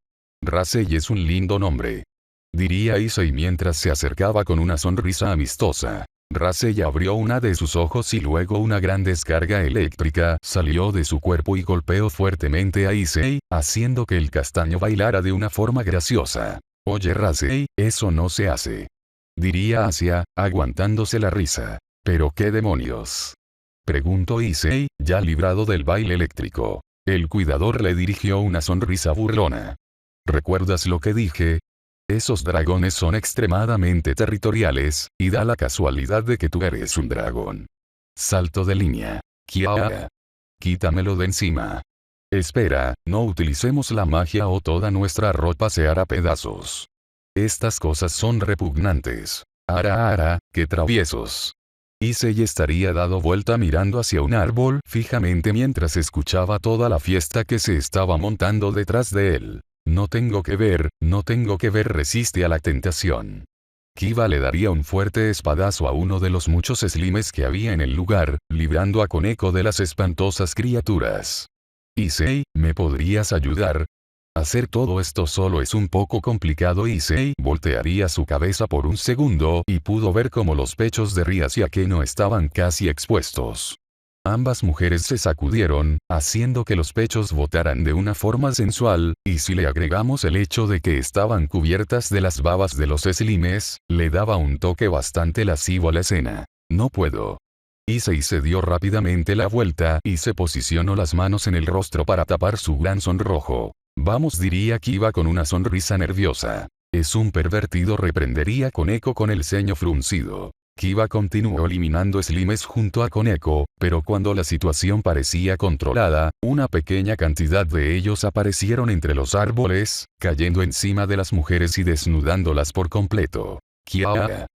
Rasei es un lindo nombre. Diría Issei mientras se acercaba con una sonrisa amistosa. Rasei abrió una de sus ojos y luego una gran descarga eléctrica salió de su cuerpo y golpeó fuertemente a Issei, haciendo que el castaño bailara de una forma graciosa. Oye Rasei, eso no se hace. Diría Asia, aguantándose la risa. ¿Pero qué demonios? Preguntó Issei, ya librado del baile eléctrico. El cuidador le dirigió una sonrisa burlona. ¿Recuerdas lo que dije? Esos dragones son extremadamente territoriales, y da la casualidad de que tú eres un dragón. Salto de línea. Kia. Quítamelo de encima. Espera, no utilicemos la magia o toda nuestra ropa se hará pedazos. Estas cosas son repugnantes. Ara, qué traviesos. Issei estaría dado vuelta mirando hacia un árbol fijamente mientras escuchaba toda la fiesta que se estaba montando detrás de él. No tengo que ver, resiste a la tentación. Kiba le daría un fuerte espadazo a uno de los muchos slimes que había en el lugar, librando a Koneko de las espantosas criaturas. Issei, ¿me podrías ayudar? Hacer todo esto solo es un poco complicado. Issei voltearía su cabeza por un segundo y pudo ver cómo los pechos de Rías y Akeno estaban casi expuestos. Ambas mujeres se sacudieron, haciendo que los pechos botaran de una forma sensual, y si le agregamos el hecho de que estaban cubiertas de las babas de los slimes, le daba un toque bastante lascivo a la escena. No puedo. Issei se dio rápidamente la vuelta y se posicionó las manos en el rostro para tapar su gran sonrojo. Vamos, diría Kiba con una sonrisa nerviosa. Es un pervertido, reprendería Koneko con el ceño fruncido. Kiba continuó eliminando slimes junto a Koneko, pero cuando la situación parecía controlada, una pequeña cantidad de ellos aparecieron entre los árboles, cayendo encima de las mujeres y desnudándolas por completo. Kiba.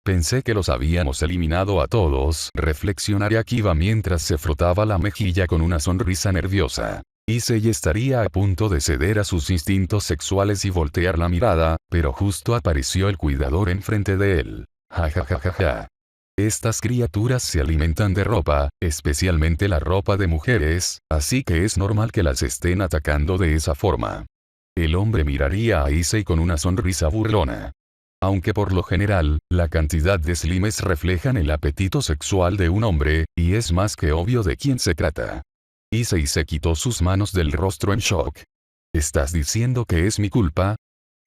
Pensé que los habíamos eliminado a todos, reflexionaría Kiba mientras se frotaba la mejilla con una sonrisa nerviosa. Issei estaría a punto de ceder a sus instintos sexuales y voltear la mirada, pero justo apareció el cuidador enfrente de él. Ja ja ja ja ja. Estas criaturas se alimentan de ropa, especialmente la ropa de mujeres, así que es normal que las estén atacando de esa forma. El hombre miraría a Issei con una sonrisa burlona. Aunque por lo general, la cantidad de slimes reflejan el apetito sexual de un hombre, y es más que obvio de quién se trata. Issei se quitó sus manos del rostro en shock. ¿Estás diciendo que es mi culpa?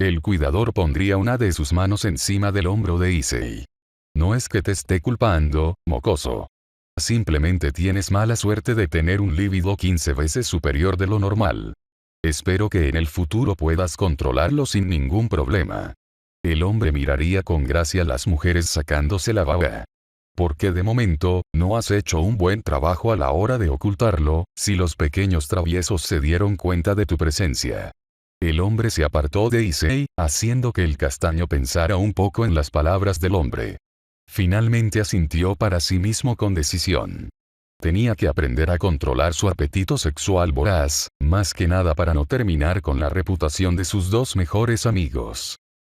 El cuidador pondría una de sus manos encima del hombro de Issei. No es que te esté culpando, mocoso. Simplemente tienes mala suerte de tener un líbido 15 veces superior de lo normal. Espero que en el futuro puedas controlarlo sin ningún problema. El hombre miraría con gracia a las mujeres sacándose la baba. Porque de momento, no has hecho un buen trabajo a la hora de ocultarlo, si los pequeños traviesos se dieron cuenta de tu presencia. El hombre se apartó de Issei, haciendo que el castaño pensara un poco en las palabras del hombre. Finalmente asintió para sí mismo con decisión. Tenía que aprender a controlar su apetito sexual voraz, más que nada para no terminar con la reputación de sus dos mejores amigos.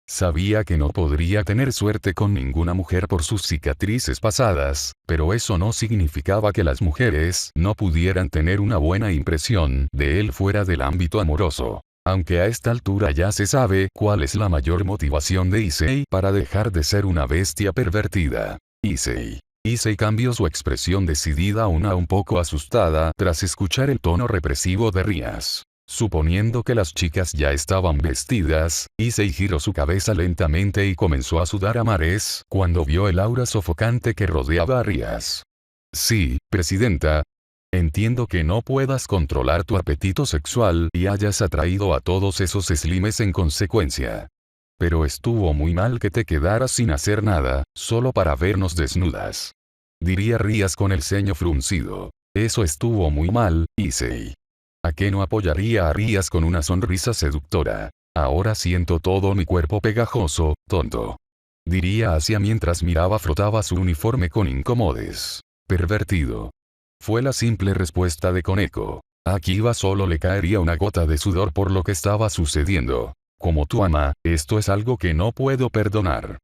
Sabía que no podría tener suerte con ninguna mujer por sus cicatrices pasadas, pero eso no significaba que las mujeres no pudieran tener una buena impresión de él fuera del ámbito amoroso. Aunque a esta altura ya se sabe cuál es la mayor motivación de Issei para dejar de ser una bestia pervertida. Issei cambió su expresión decidida a una un poco asustada tras escuchar el tono represivo de Rías. Suponiendo que las chicas ya estaban vestidas, Issei giró su cabeza lentamente y comenzó a sudar a mares cuando vio el aura sofocante que rodeaba a Rías. Sí, presidenta. Entiendo que no puedas controlar tu apetito sexual y hayas atraído a todos esos slimes en consecuencia. Pero estuvo muy mal que te quedaras sin hacer nada, solo para vernos desnudas. Diría Rías con el ceño fruncido. Eso estuvo muy mal, Issei. Akeno apoyaría a Rías con una sonrisa seductora. Ahora siento todo mi cuerpo pegajoso, tonto. Diría hacia mientras miraba frotaba su uniforme con incomodes. Pervertido. Fue la simple respuesta de Koneko. A Kiba solo le caería una gota de sudor por lo que estaba sucediendo. Como tu ama, esto es algo que no puedo perdonar.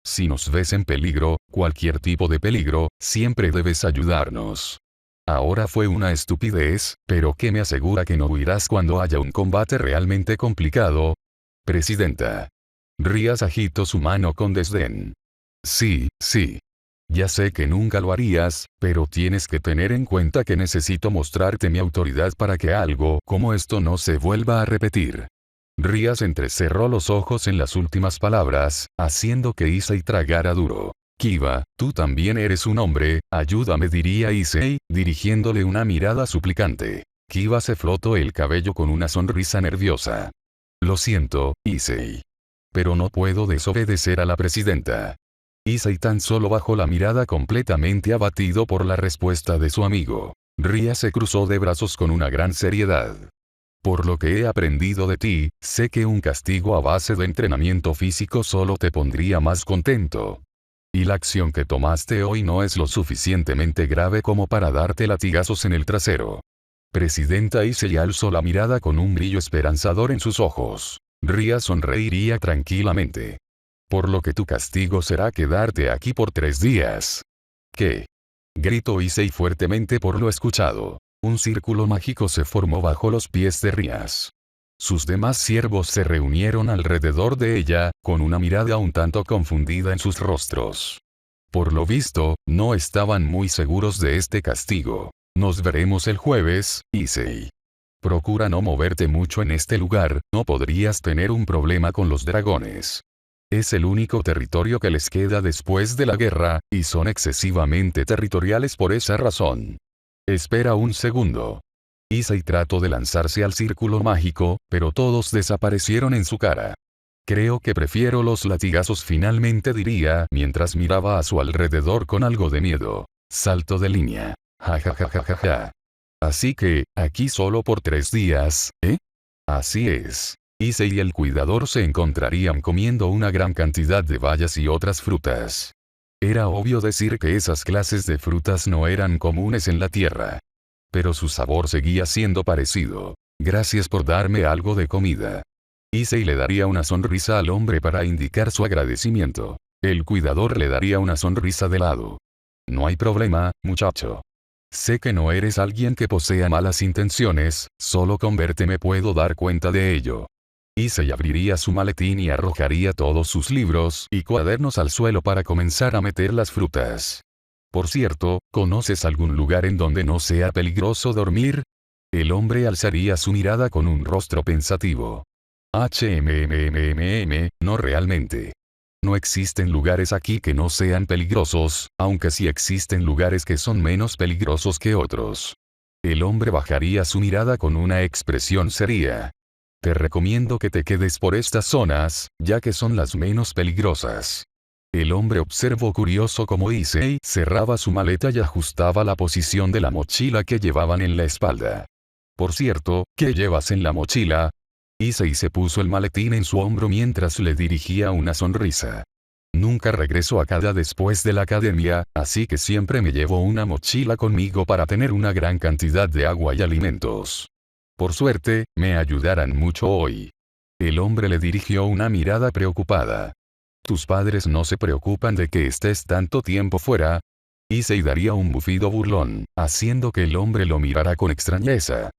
Si nos ves en peligro, cualquier tipo de peligro, siempre debes ayudarnos. Ahora fue una estupidez, pero ¿qué me asegura que no huirás cuando haya un combate realmente complicado? Presidenta. Rías agitó su mano con desdén. Sí, sí. Ya sé que nunca lo harías, pero tienes que tener en cuenta que necesito mostrarte mi autoridad para que algo como esto no se vuelva a repetir. Rías entrecerró los ojos en las últimas palabras, haciendo que Issei tragara duro. Kiba, tú también eres un hombre, ayúdame, diría Issei, dirigiéndole una mirada suplicante. Kiba se frotó el cabello con una sonrisa nerviosa. Lo siento, Issei. Pero no puedo desobedecer a la presidenta. Issei tan solo bajó la mirada completamente abatido por la respuesta de su amigo. Ria se cruzó de brazos con una gran seriedad. Por lo que he aprendido de ti, sé que un castigo a base de entrenamiento físico solo te pondría más contento. Y la acción que tomaste hoy no es lo suficientemente grave como para darte latigazos en el trasero. Presidenta Issei alzó la mirada con un brillo esperanzador en sus ojos. Ria sonreiría tranquilamente. Por lo que tu castigo será quedarte aquí por 3 días. ¿Qué? Gritó Issei fuertemente por lo escuchado. Un círculo mágico se formó bajo los pies de Rías. Sus demás siervos se reunieron alrededor de ella, con una mirada un tanto confundida en sus rostros. Por lo visto, no estaban muy seguros de este castigo. Nos veremos el jueves, Issei. Procura no moverte mucho en este lugar, no podrías tener un problema con los dragones. Es el único territorio que les queda después de la guerra, y son excesivamente territoriales por esa razón. Espera un segundo. Issei trató de lanzarse al círculo mágico, pero todos desaparecieron en su cara. Creo que prefiero los latigazos, finalmente diría, mientras miraba a su alrededor con algo de miedo. Salto de línea. Ja ja ja ja ja ja. Así que, aquí solo por 3 días, ¿eh? Así es. Issei y el cuidador se encontrarían comiendo una gran cantidad de bayas y otras frutas. Era obvio decir que esas clases de frutas no eran comunes en la tierra. Pero su sabor seguía siendo parecido. Gracias por darme algo de comida. Issei le daría una sonrisa al hombre para indicar su agradecimiento. El cuidador le daría una sonrisa de lado. No hay problema, muchacho. Sé que no eres alguien que posea malas intenciones, solo con verte me puedo dar cuenta de ello. Issei abriría su maletín y arrojaría todos sus libros y cuadernos al suelo para comenzar a meter las frutas. Por cierto, ¿conoces algún lugar en donde no sea peligroso dormir? El hombre alzaría su mirada con un rostro pensativo. No realmente. No existen lugares aquí que no sean peligrosos, aunque sí existen lugares que son menos peligrosos que otros. El hombre bajaría su mirada con una expresión seria. Te recomiendo que te quedes por estas zonas, ya que son las menos peligrosas. El hombre observó curioso cómo Issei cerraba su maleta y ajustaba la posición de la mochila que llevaban en la espalda. Por cierto, ¿qué llevas en la mochila? Issei se puso el maletín en su hombro mientras le dirigía una sonrisa. Nunca regreso a Kada después de la academia, así que siempre me llevo una mochila conmigo para tener una gran cantidad de agua y alimentos. Por suerte, me ayudarán mucho hoy. El hombre le dirigió una mirada preocupada. ¿Tus padres no se preocupan de que estés tanto tiempo fuera? Issei daría un bufido burlón, haciendo que el hombre lo mirara con extrañeza.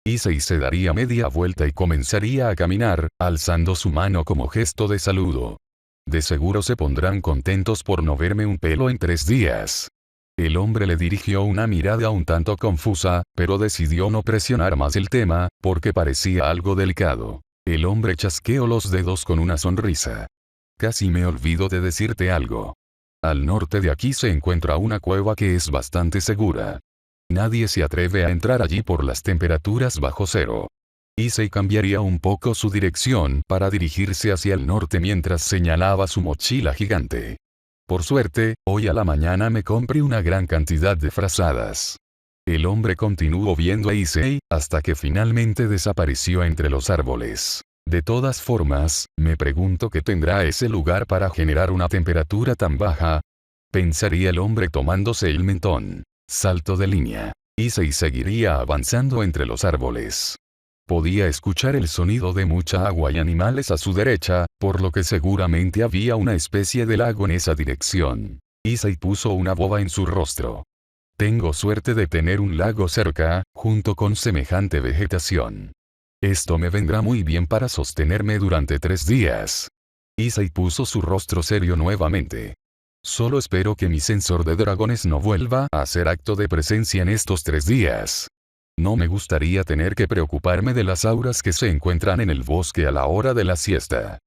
Issei se daría media vuelta y comenzaría a caminar, alzando su mano como gesto de saludo. De seguro se pondrán contentos por no verme un pelo en 3 días. El hombre le dirigió una mirada un tanto confusa, pero decidió no presionar más el tema, porque parecía algo delicado. El hombre chasqueó los dedos con una sonrisa. Casi me olvido de decirte algo. Al norte de aquí se encuentra una cueva que es bastante segura. Nadie se atreve a entrar allí por las temperaturas bajo cero. Issei cambiaría un poco su dirección para dirigirse hacia el norte mientras señalaba su mochila gigante. Por suerte, hoy a la mañana me compré una gran cantidad de frazadas. El hombre continuó viendo a Issei, hasta que finalmente desapareció entre los árboles. De todas formas, me pregunto qué tendrá ese lugar para generar una temperatura tan baja. Pensaría el hombre tomándose el mentón. Salto de línea. Issei seguiría avanzando entre los árboles. Podía escuchar el sonido de mucha agua y animales a su derecha, por lo que seguramente había una especie de lago en esa dirección. Issei puso una boba en su rostro. Tengo suerte de tener un lago cerca, junto con semejante vegetación. Esto me vendrá muy bien para sostenerme durante 3 días. Issei puso su rostro serio nuevamente. Solo espero que mi sensor de dragones no vuelva a hacer acto de presencia en estos 3 días. No me gustaría tener que preocuparme de las auras que se encuentran en el bosque a la hora de la siesta.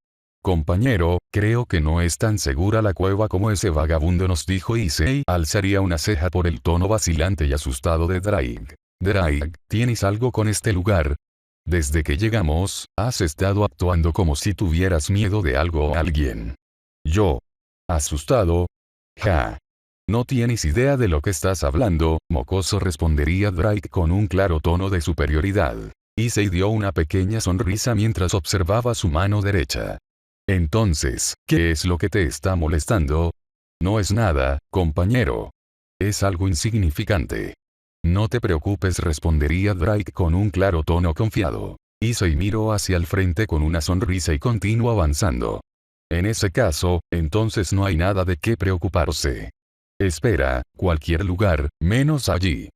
Compañero, creo que no es tan segura la cueva como ese vagabundo nos dijo. Issei alzaría una ceja por el tono vacilante y asustado de Drake. Drake, ¿tienes algo con este lugar? Desde que llegamos, has estado actuando como si tuvieras miedo de algo o alguien. Yo. ¿Asustado? Ja. No tienes idea de lo que estás hablando, mocoso, respondería Drake con un claro tono de superioridad. Issei dio una pequeña sonrisa mientras observaba su mano derecha. Entonces, ¿qué es lo que te está molestando? No es nada, compañero. Es algo insignificante. No te preocupes, respondería Drake con un claro tono confiado. Issei miró hacia el frente con una sonrisa y continuó avanzando. En ese caso, entonces no hay nada de qué preocuparse. Espera, cualquier lugar, menos allí.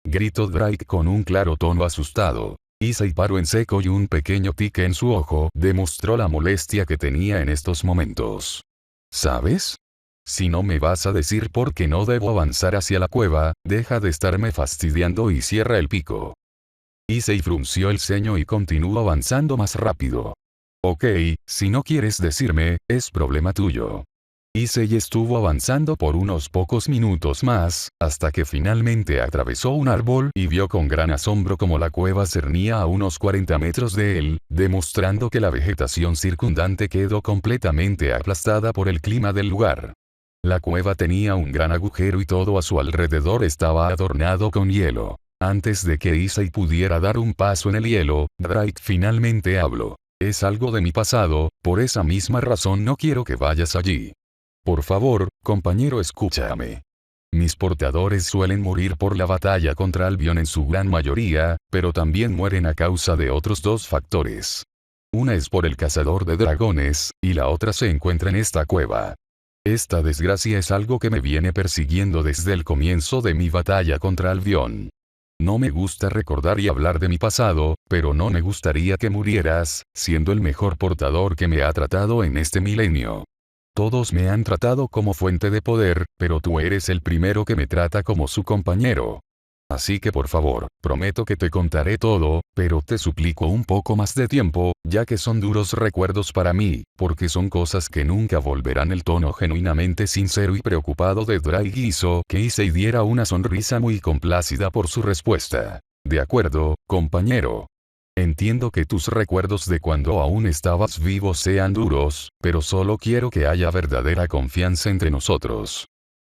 Gritó Drake con un claro tono asustado. Issei paró en seco y un pequeño tique en su ojo demostró la molestia que tenía en estos momentos. ¿Sabes? Si no me vas a decir por qué no debo avanzar hacia la cueva, deja de estarme fastidiando y cierra el pico. Issei frunció el ceño y continuó avanzando más rápido. Ok, si no quieres decirme, es problema tuyo. Issei estuvo avanzando por unos pocos minutos más, hasta que finalmente atravesó un árbol y vio con gran asombro cómo la cueva cernía a unos 40 metros de él, demostrando que la vegetación circundante quedó completamente aplastada por el clima del lugar. La cueva tenía un gran agujero y todo a su alrededor estaba adornado con hielo. Antes de que Issei pudiera dar un paso en el hielo, Drake finalmente habló. Es algo de mi pasado, por esa misma razón no quiero que vayas allí. Por favor, compañero, escúchame. Mis portadores suelen morir por la batalla contra Albion en su gran mayoría, pero también mueren a causa de otros dos factores. Una es por el cazador de dragones, y la otra se encuentra en esta cueva. Esta desgracia es algo que me viene persiguiendo desde el comienzo de mi batalla contra Albion. No me gusta recordar y hablar de mi pasado, pero no me gustaría que murieras, siendo el mejor portador que me ha tratado en este milenio. Todos me han tratado como fuente de poder, pero tú eres el primero que me trata como su compañero. Así que por favor, prometo que te contaré todo, pero te suplico un poco más de tiempo, ya que son duros recuerdos para mí, porque son cosas que nunca volverán. El tono genuinamente sincero y preocupado de Drake hizo que Issei diera una sonrisa muy complacida por su respuesta. De acuerdo, compañero. Entiendo que tus recuerdos de cuando aún estabas vivo sean duros, pero solo quiero que haya verdadera confianza entre nosotros.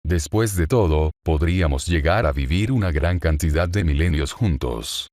Después de todo, podríamos llegar a vivir una gran cantidad de milenios juntos.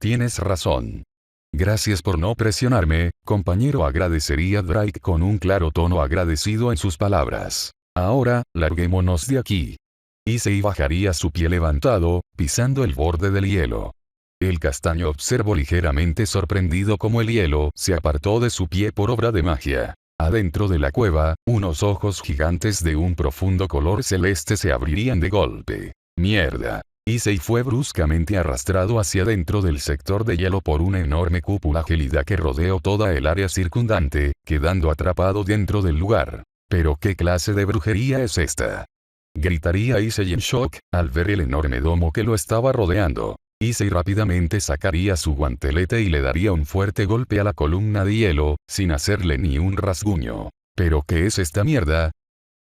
Tienes razón. Gracias por no presionarme, compañero, agradecería Drake con un claro tono agradecido en sus palabras. Ahora, larguémonos de aquí. Issei bajaría su pie levantado, pisando el borde del hielo. El castaño observó ligeramente sorprendido cómo el hielo se apartó de su pie por obra de magia. Adentro de la cueva, unos ojos gigantes de un profundo color celeste se abrirían de golpe. ¡Mierda! Issei fue bruscamente arrastrado hacia dentro del sector de hielo por una enorme cúpula gélida que rodeó toda el área circundante, quedando atrapado dentro del lugar. ¿Pero qué clase de brujería es esta? Gritaría Issei en shock, al ver el enorme domo que lo estaba rodeando. Issei rápidamente sacaría su guantelete y le daría un fuerte golpe a la columna de hielo, sin hacerle ni un rasguño. ¿Pero qué es esta mierda?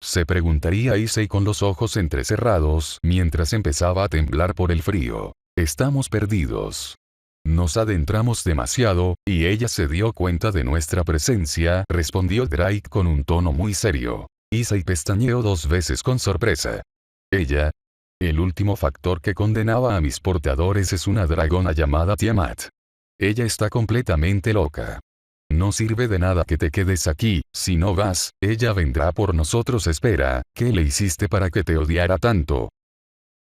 Se preguntaría Issei con los ojos entrecerrados mientras empezaba a temblar por el frío. Estamos perdidos. Nos adentramos demasiado, y ella se dio cuenta de nuestra presencia, respondió Drake con un tono muy serio. Issei pestañeó 2 veces con sorpresa. Ella. El último factor que condenaba a mis portadores es una dragona llamada Tiamat. Ella está completamente loca. No sirve de nada que te quedes aquí, si no vas, ella vendrá por nosotros. Espera, ¿qué le hiciste para que te odiara tanto?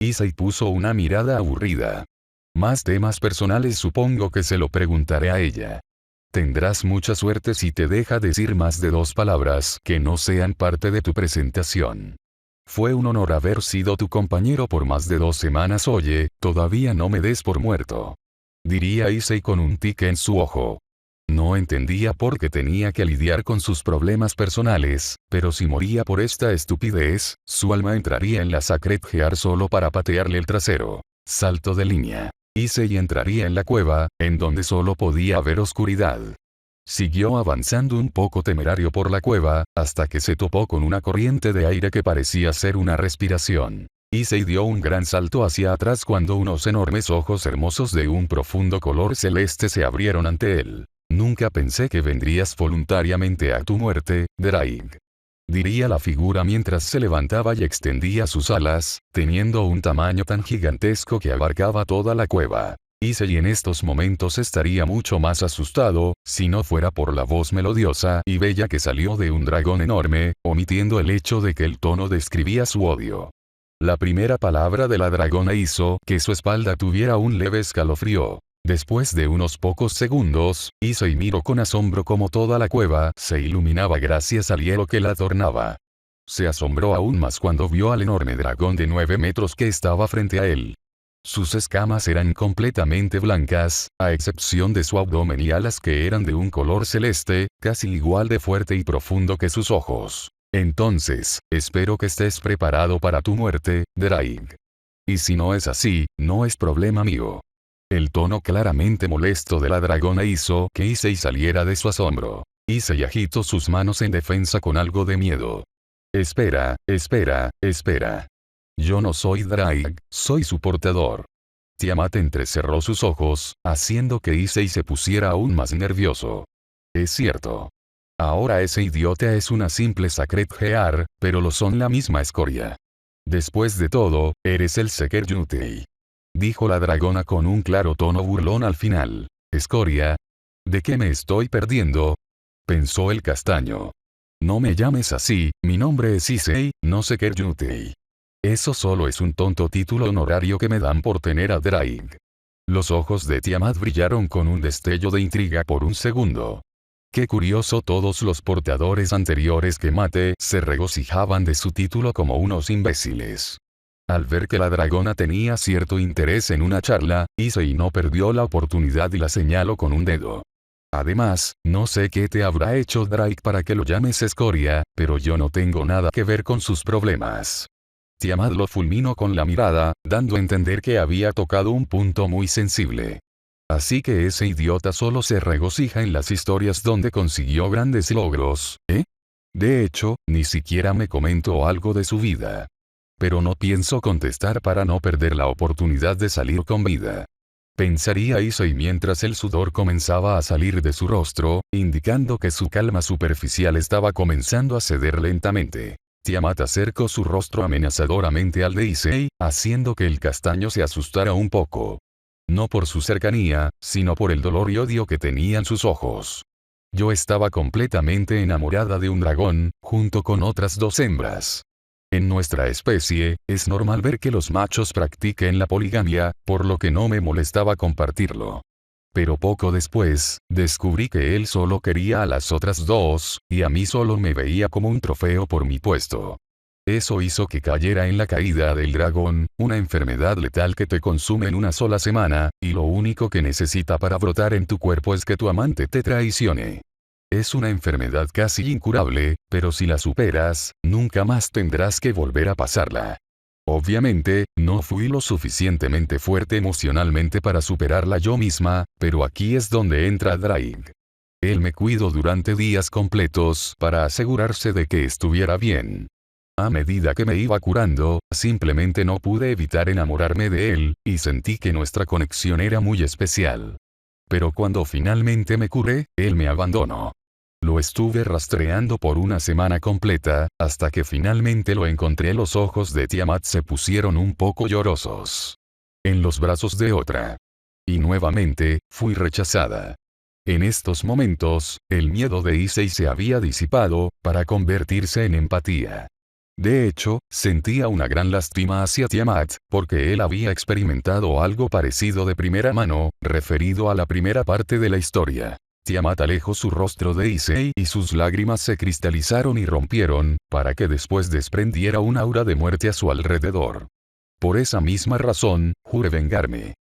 Issei puso una mirada aburrida. Más temas personales supongo que se lo preguntaré a ella. Tendrás mucha suerte si te deja decir más de 2 palabras que no sean parte de tu presentación. Fue un honor haber sido tu compañero por más de 2 semanas. Oye, todavía no me des por muerto. Diría Issei con un tique en su ojo. No entendía por qué tenía que lidiar con sus problemas personales, pero si moría por esta estupidez, su alma entraría en la Sacred Gear solo para patearle el trasero. Salto de línea. Issei entraría en la cueva, en donde solo podía haber oscuridad. Siguió avanzando un poco temerario por la cueva, hasta que se topó con una corriente de aire que parecía ser una respiración. Issei dio un gran salto hacia atrás cuando unos enormes ojos hermosos de un profundo color celeste se abrieron ante él. Nunca pensé que vendrías voluntariamente a tu muerte, Drake. Diría la figura mientras se levantaba y extendía sus alas, teniendo un tamaño tan gigantesco que abarcaba toda la cueva. Issei en estos momentos estaría mucho más asustado, si no fuera por la voz melodiosa y bella que salió de un dragón enorme, omitiendo el hecho de que el tono describía su odio. La primera palabra de la dragona hizo que su espalda tuviera un leve escalofrío. Después de unos pocos segundos, Issei miró con asombro cómo toda la cueva se iluminaba gracias al hielo que la adornaba. Se asombró aún más cuando vio al enorme dragón de 9 metros que estaba frente a él. Sus escamas eran completamente blancas, a excepción de su abdomen y alas que eran de un color celeste, casi igual de fuerte y profundo que sus ojos. Entonces, espero que estés preparado para tu muerte, Drake. Y si no es así, no es problema mío. El tono claramente molesto de la dragona hizo que Issei saliera de su asombro. Issei agitó sus manos en defensa con algo de miedo. Espera, espera, espera. Yo no soy Drake, soy su portador. Tiamat entrecerró sus ojos, haciendo que Issei se pusiera aún más nervioso. Es cierto. Ahora ese idiota es una simple Sacred Gear, pero lo son la misma escoria. Después de todo, eres el Seker Yutei. Dijo la dragona con un claro tono burlón al final. ¿Escoria? ¿De qué me estoy perdiendo? Pensó el castaño. No me llames así, mi nombre es Issei, no Seker Yutei. Eso solo es un tonto título honorario que me dan por tener a Drake. Los ojos de Tiamat brillaron con un destello de intriga por un segundo. Qué curioso, todos los portadores anteriores que maté se regocijaban de su título como unos imbéciles. Al ver que la dragona tenía cierto interés en una charla, Issei no perdió la oportunidad y la señaló con un dedo. Además, no sé qué te habrá hecho Drake para que lo llames escoria, pero yo no tengo nada que ver con sus problemas. Tiamat lo fulminó con la mirada, dando a entender que había tocado un punto muy sensible. Así que ese idiota solo se regocija en las historias donde consiguió grandes logros, ¿eh? De hecho, ni siquiera me comentó algo de su vida. Pero no pienso contestar para no perder la oportunidad de salir con vida. Pensaría Issei mientras el sudor comenzaba a salir de su rostro, indicando que su calma superficial estaba comenzando a ceder lentamente. Tiamat acercó su rostro amenazadoramente al de Issei, haciendo que el castaño se asustara un poco. No por su cercanía, sino por el dolor y odio que tenían sus ojos. Yo estaba completamente enamorada de un dragón, junto con otras 2 hembras. En nuestra especie, es normal ver que los machos practiquen la poligamia, por lo que no me molestaba compartirlo. Pero poco después, descubrí que él solo quería a las otras 2, y a mí solo me veía como un trofeo por mi puesto. Eso hizo que cayera en la caída del dragón, una enfermedad letal que te consume en una sola semana, y lo único que necesita para brotar en tu cuerpo es que tu amante te traicione. Es una enfermedad casi incurable, pero si la superas, nunca más tendrás que volver a pasarla. Obviamente, no fui lo suficientemente fuerte emocionalmente para superarla yo misma, pero aquí es donde entra Drake. Él me cuidó durante días completos para asegurarse de que estuviera bien. A medida que me iba curando, simplemente no pude evitar enamorarme de él, y sentí que nuestra conexión era muy especial. Pero cuando finalmente me curé, él me abandonó. Lo estuve rastreando por una semana completa, hasta que finalmente lo encontré. Los ojos de Tiamat se pusieron un poco llorosos. En los brazos de otra. Y nuevamente, fui rechazada. En estos momentos, el miedo de Issei se había disipado, para convertirse en empatía. De hecho, sentía una gran lástima hacia Tiamat, porque él había experimentado algo parecido de primera mano, referido a la primera parte de la historia. Tiamat alejó su rostro de Issei y sus lágrimas se cristalizaron y rompieron, para que después desprendiera un aura de muerte a su alrededor. Por esa misma razón, juré vengarme.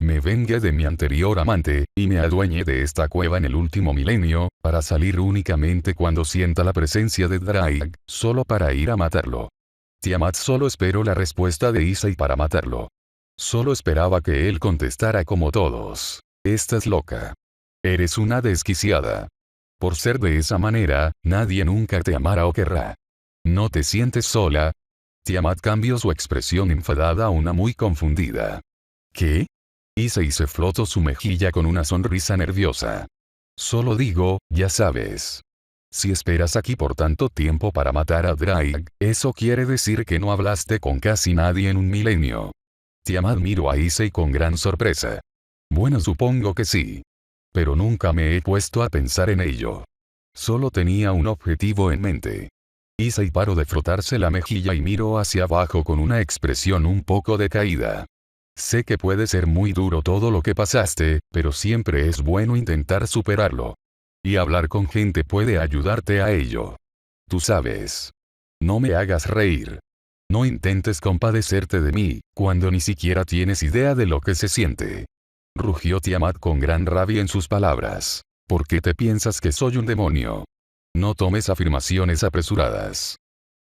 Me vengué de mi anterior amante, y me adueñé de esta cueva en el último milenio, para salir únicamente cuando sienta la presencia de Drake, solo para ir a matarlo. Tiamat solo esperó la respuesta de Issei para matarlo. Solo esperaba que él contestara como todos. Estás loca. Eres una desquiciada. Por ser de esa manera, nadie nunca te amará o querrá. ¿No te sientes sola? Tiamat cambió su expresión enfadada a una muy confundida. ¿Qué? Issei se frotó su mejilla con una sonrisa nerviosa. Solo digo, ya sabes. Si esperas aquí por tanto tiempo para matar a Drake, eso quiere decir que no hablaste con casi nadie en un milenio. Tiamat miró a Issei con gran sorpresa. Bueno, supongo que sí. Pero nunca me he puesto a pensar en ello. Solo tenía un objetivo en mente. Issei paró de frotarse la mejilla y miró hacia abajo con una expresión un poco decaída. Sé que puede ser muy duro todo lo que pasaste, pero siempre es bueno intentar superarlo. Y hablar con gente puede ayudarte a ello. Tú sabes. No me hagas reír. No intentes compadecerte de mí, cuando ni siquiera tienes idea de lo que se siente. Rugió Tiamat con gran rabia en sus palabras. ¿Por qué te piensas que soy un demonio? No tomes afirmaciones apresuradas.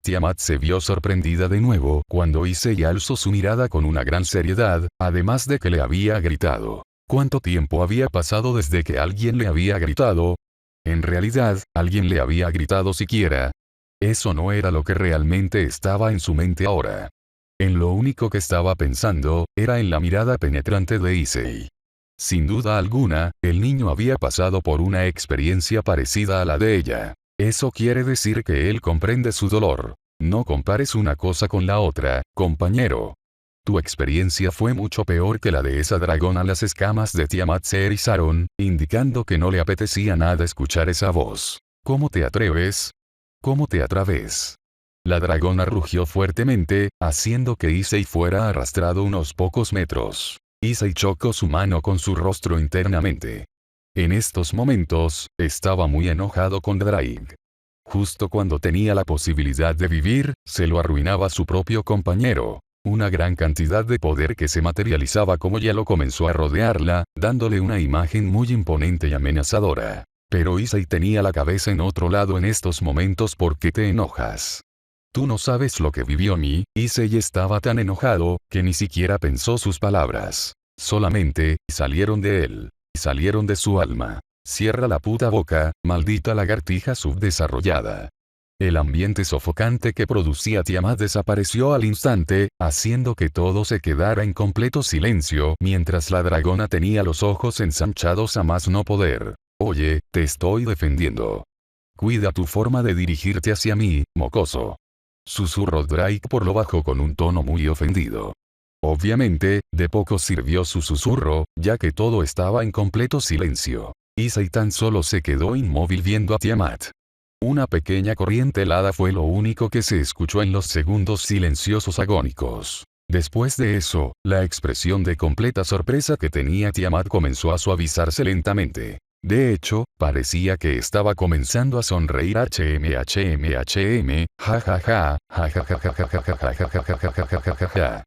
Tiamat se vio sorprendida de nuevo cuando Issei alzó su mirada con una gran seriedad, además de que le había gritado. ¿Cuánto tiempo había pasado desde que alguien le había gritado? En realidad, alguien le había gritado siquiera. Eso no era lo que realmente estaba en su mente ahora. En lo único que estaba pensando, era en la mirada penetrante de Issei. Sin duda alguna, el niño había pasado por una experiencia parecida a la de ella. Eso quiere decir que él comprende su dolor. No compares una cosa con la otra, compañero. Tu experiencia fue mucho peor que la de esa dragona. Las escamas de Tiamat se erizaron, indicando que no le apetecía nada escuchar esa voz. ¿Cómo te atreves? ¿Cómo te atreves? La dragona rugió fuertemente, haciendo que Issei fuera arrastrado unos pocos metros. Issei chocó su mano con su rostro internamente. En estos momentos, estaba muy enojado con Drake. Justo cuando tenía la posibilidad de vivir, se lo arruinaba su propio compañero. Una gran cantidad de poder que se materializaba como hielo comenzó a rodearla, dándole una imagen muy imponente y amenazadora. Pero Issei tenía la cabeza en otro lado en estos momentos. ¿Por qué te enojas? Tú no sabes lo que vivió mi. Issei estaba tan enojado, que ni siquiera pensó sus palabras. Solamente, salieron de él. Salieron de su alma. Cierra la puta boca, maldita lagartija subdesarrollada. El ambiente sofocante que producía Tiamat desapareció al instante, haciendo que todo se quedara en completo silencio mientras la dragona tenía los ojos ensanchados a más no poder. Oye, te estoy defendiendo. Cuida tu forma de dirigirte hacia mí, mocoso. Susurró Drake por lo bajo con un tono muy ofendido. Obviamente, de poco sirvió su susurro, ya que todo estaba en completo silencio. Issei tan solo se quedó inmóvil viendo a Tiamat. Una pequeña corriente helada fue lo único que se escuchó en los segundos silenciosos agónicos. Después de eso, la expresión de completa sorpresa que tenía Tiamat comenzó a suavizarse lentamente. De hecho, parecía que estaba comenzando a sonreír. Ja.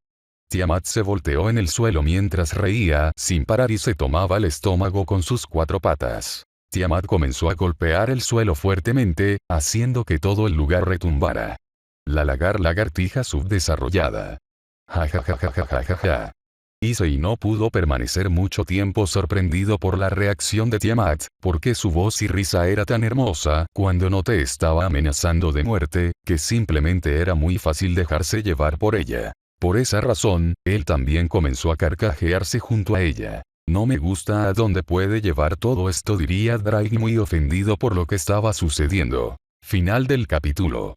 Tiamat se volteó en el suelo mientras reía sin parar y se tomaba el estómago con sus 4 patas. Tiamat comenzó a golpear el suelo fuertemente, haciendo que todo el lugar retumbara. La lagartija subdesarrollada. Issei no pudo permanecer mucho tiempo sorprendido por la reacción de Tiamat, porque su voz y risa era tan hermosa, cuando no te estaba amenazando de muerte, que simplemente era muy fácil dejarse llevar por ella. Por esa razón, él también comenzó a carcajearse junto a ella. No me gusta a dónde puede llevar todo esto, diría Drake muy ofendido por lo que estaba sucediendo. Final del capítulo.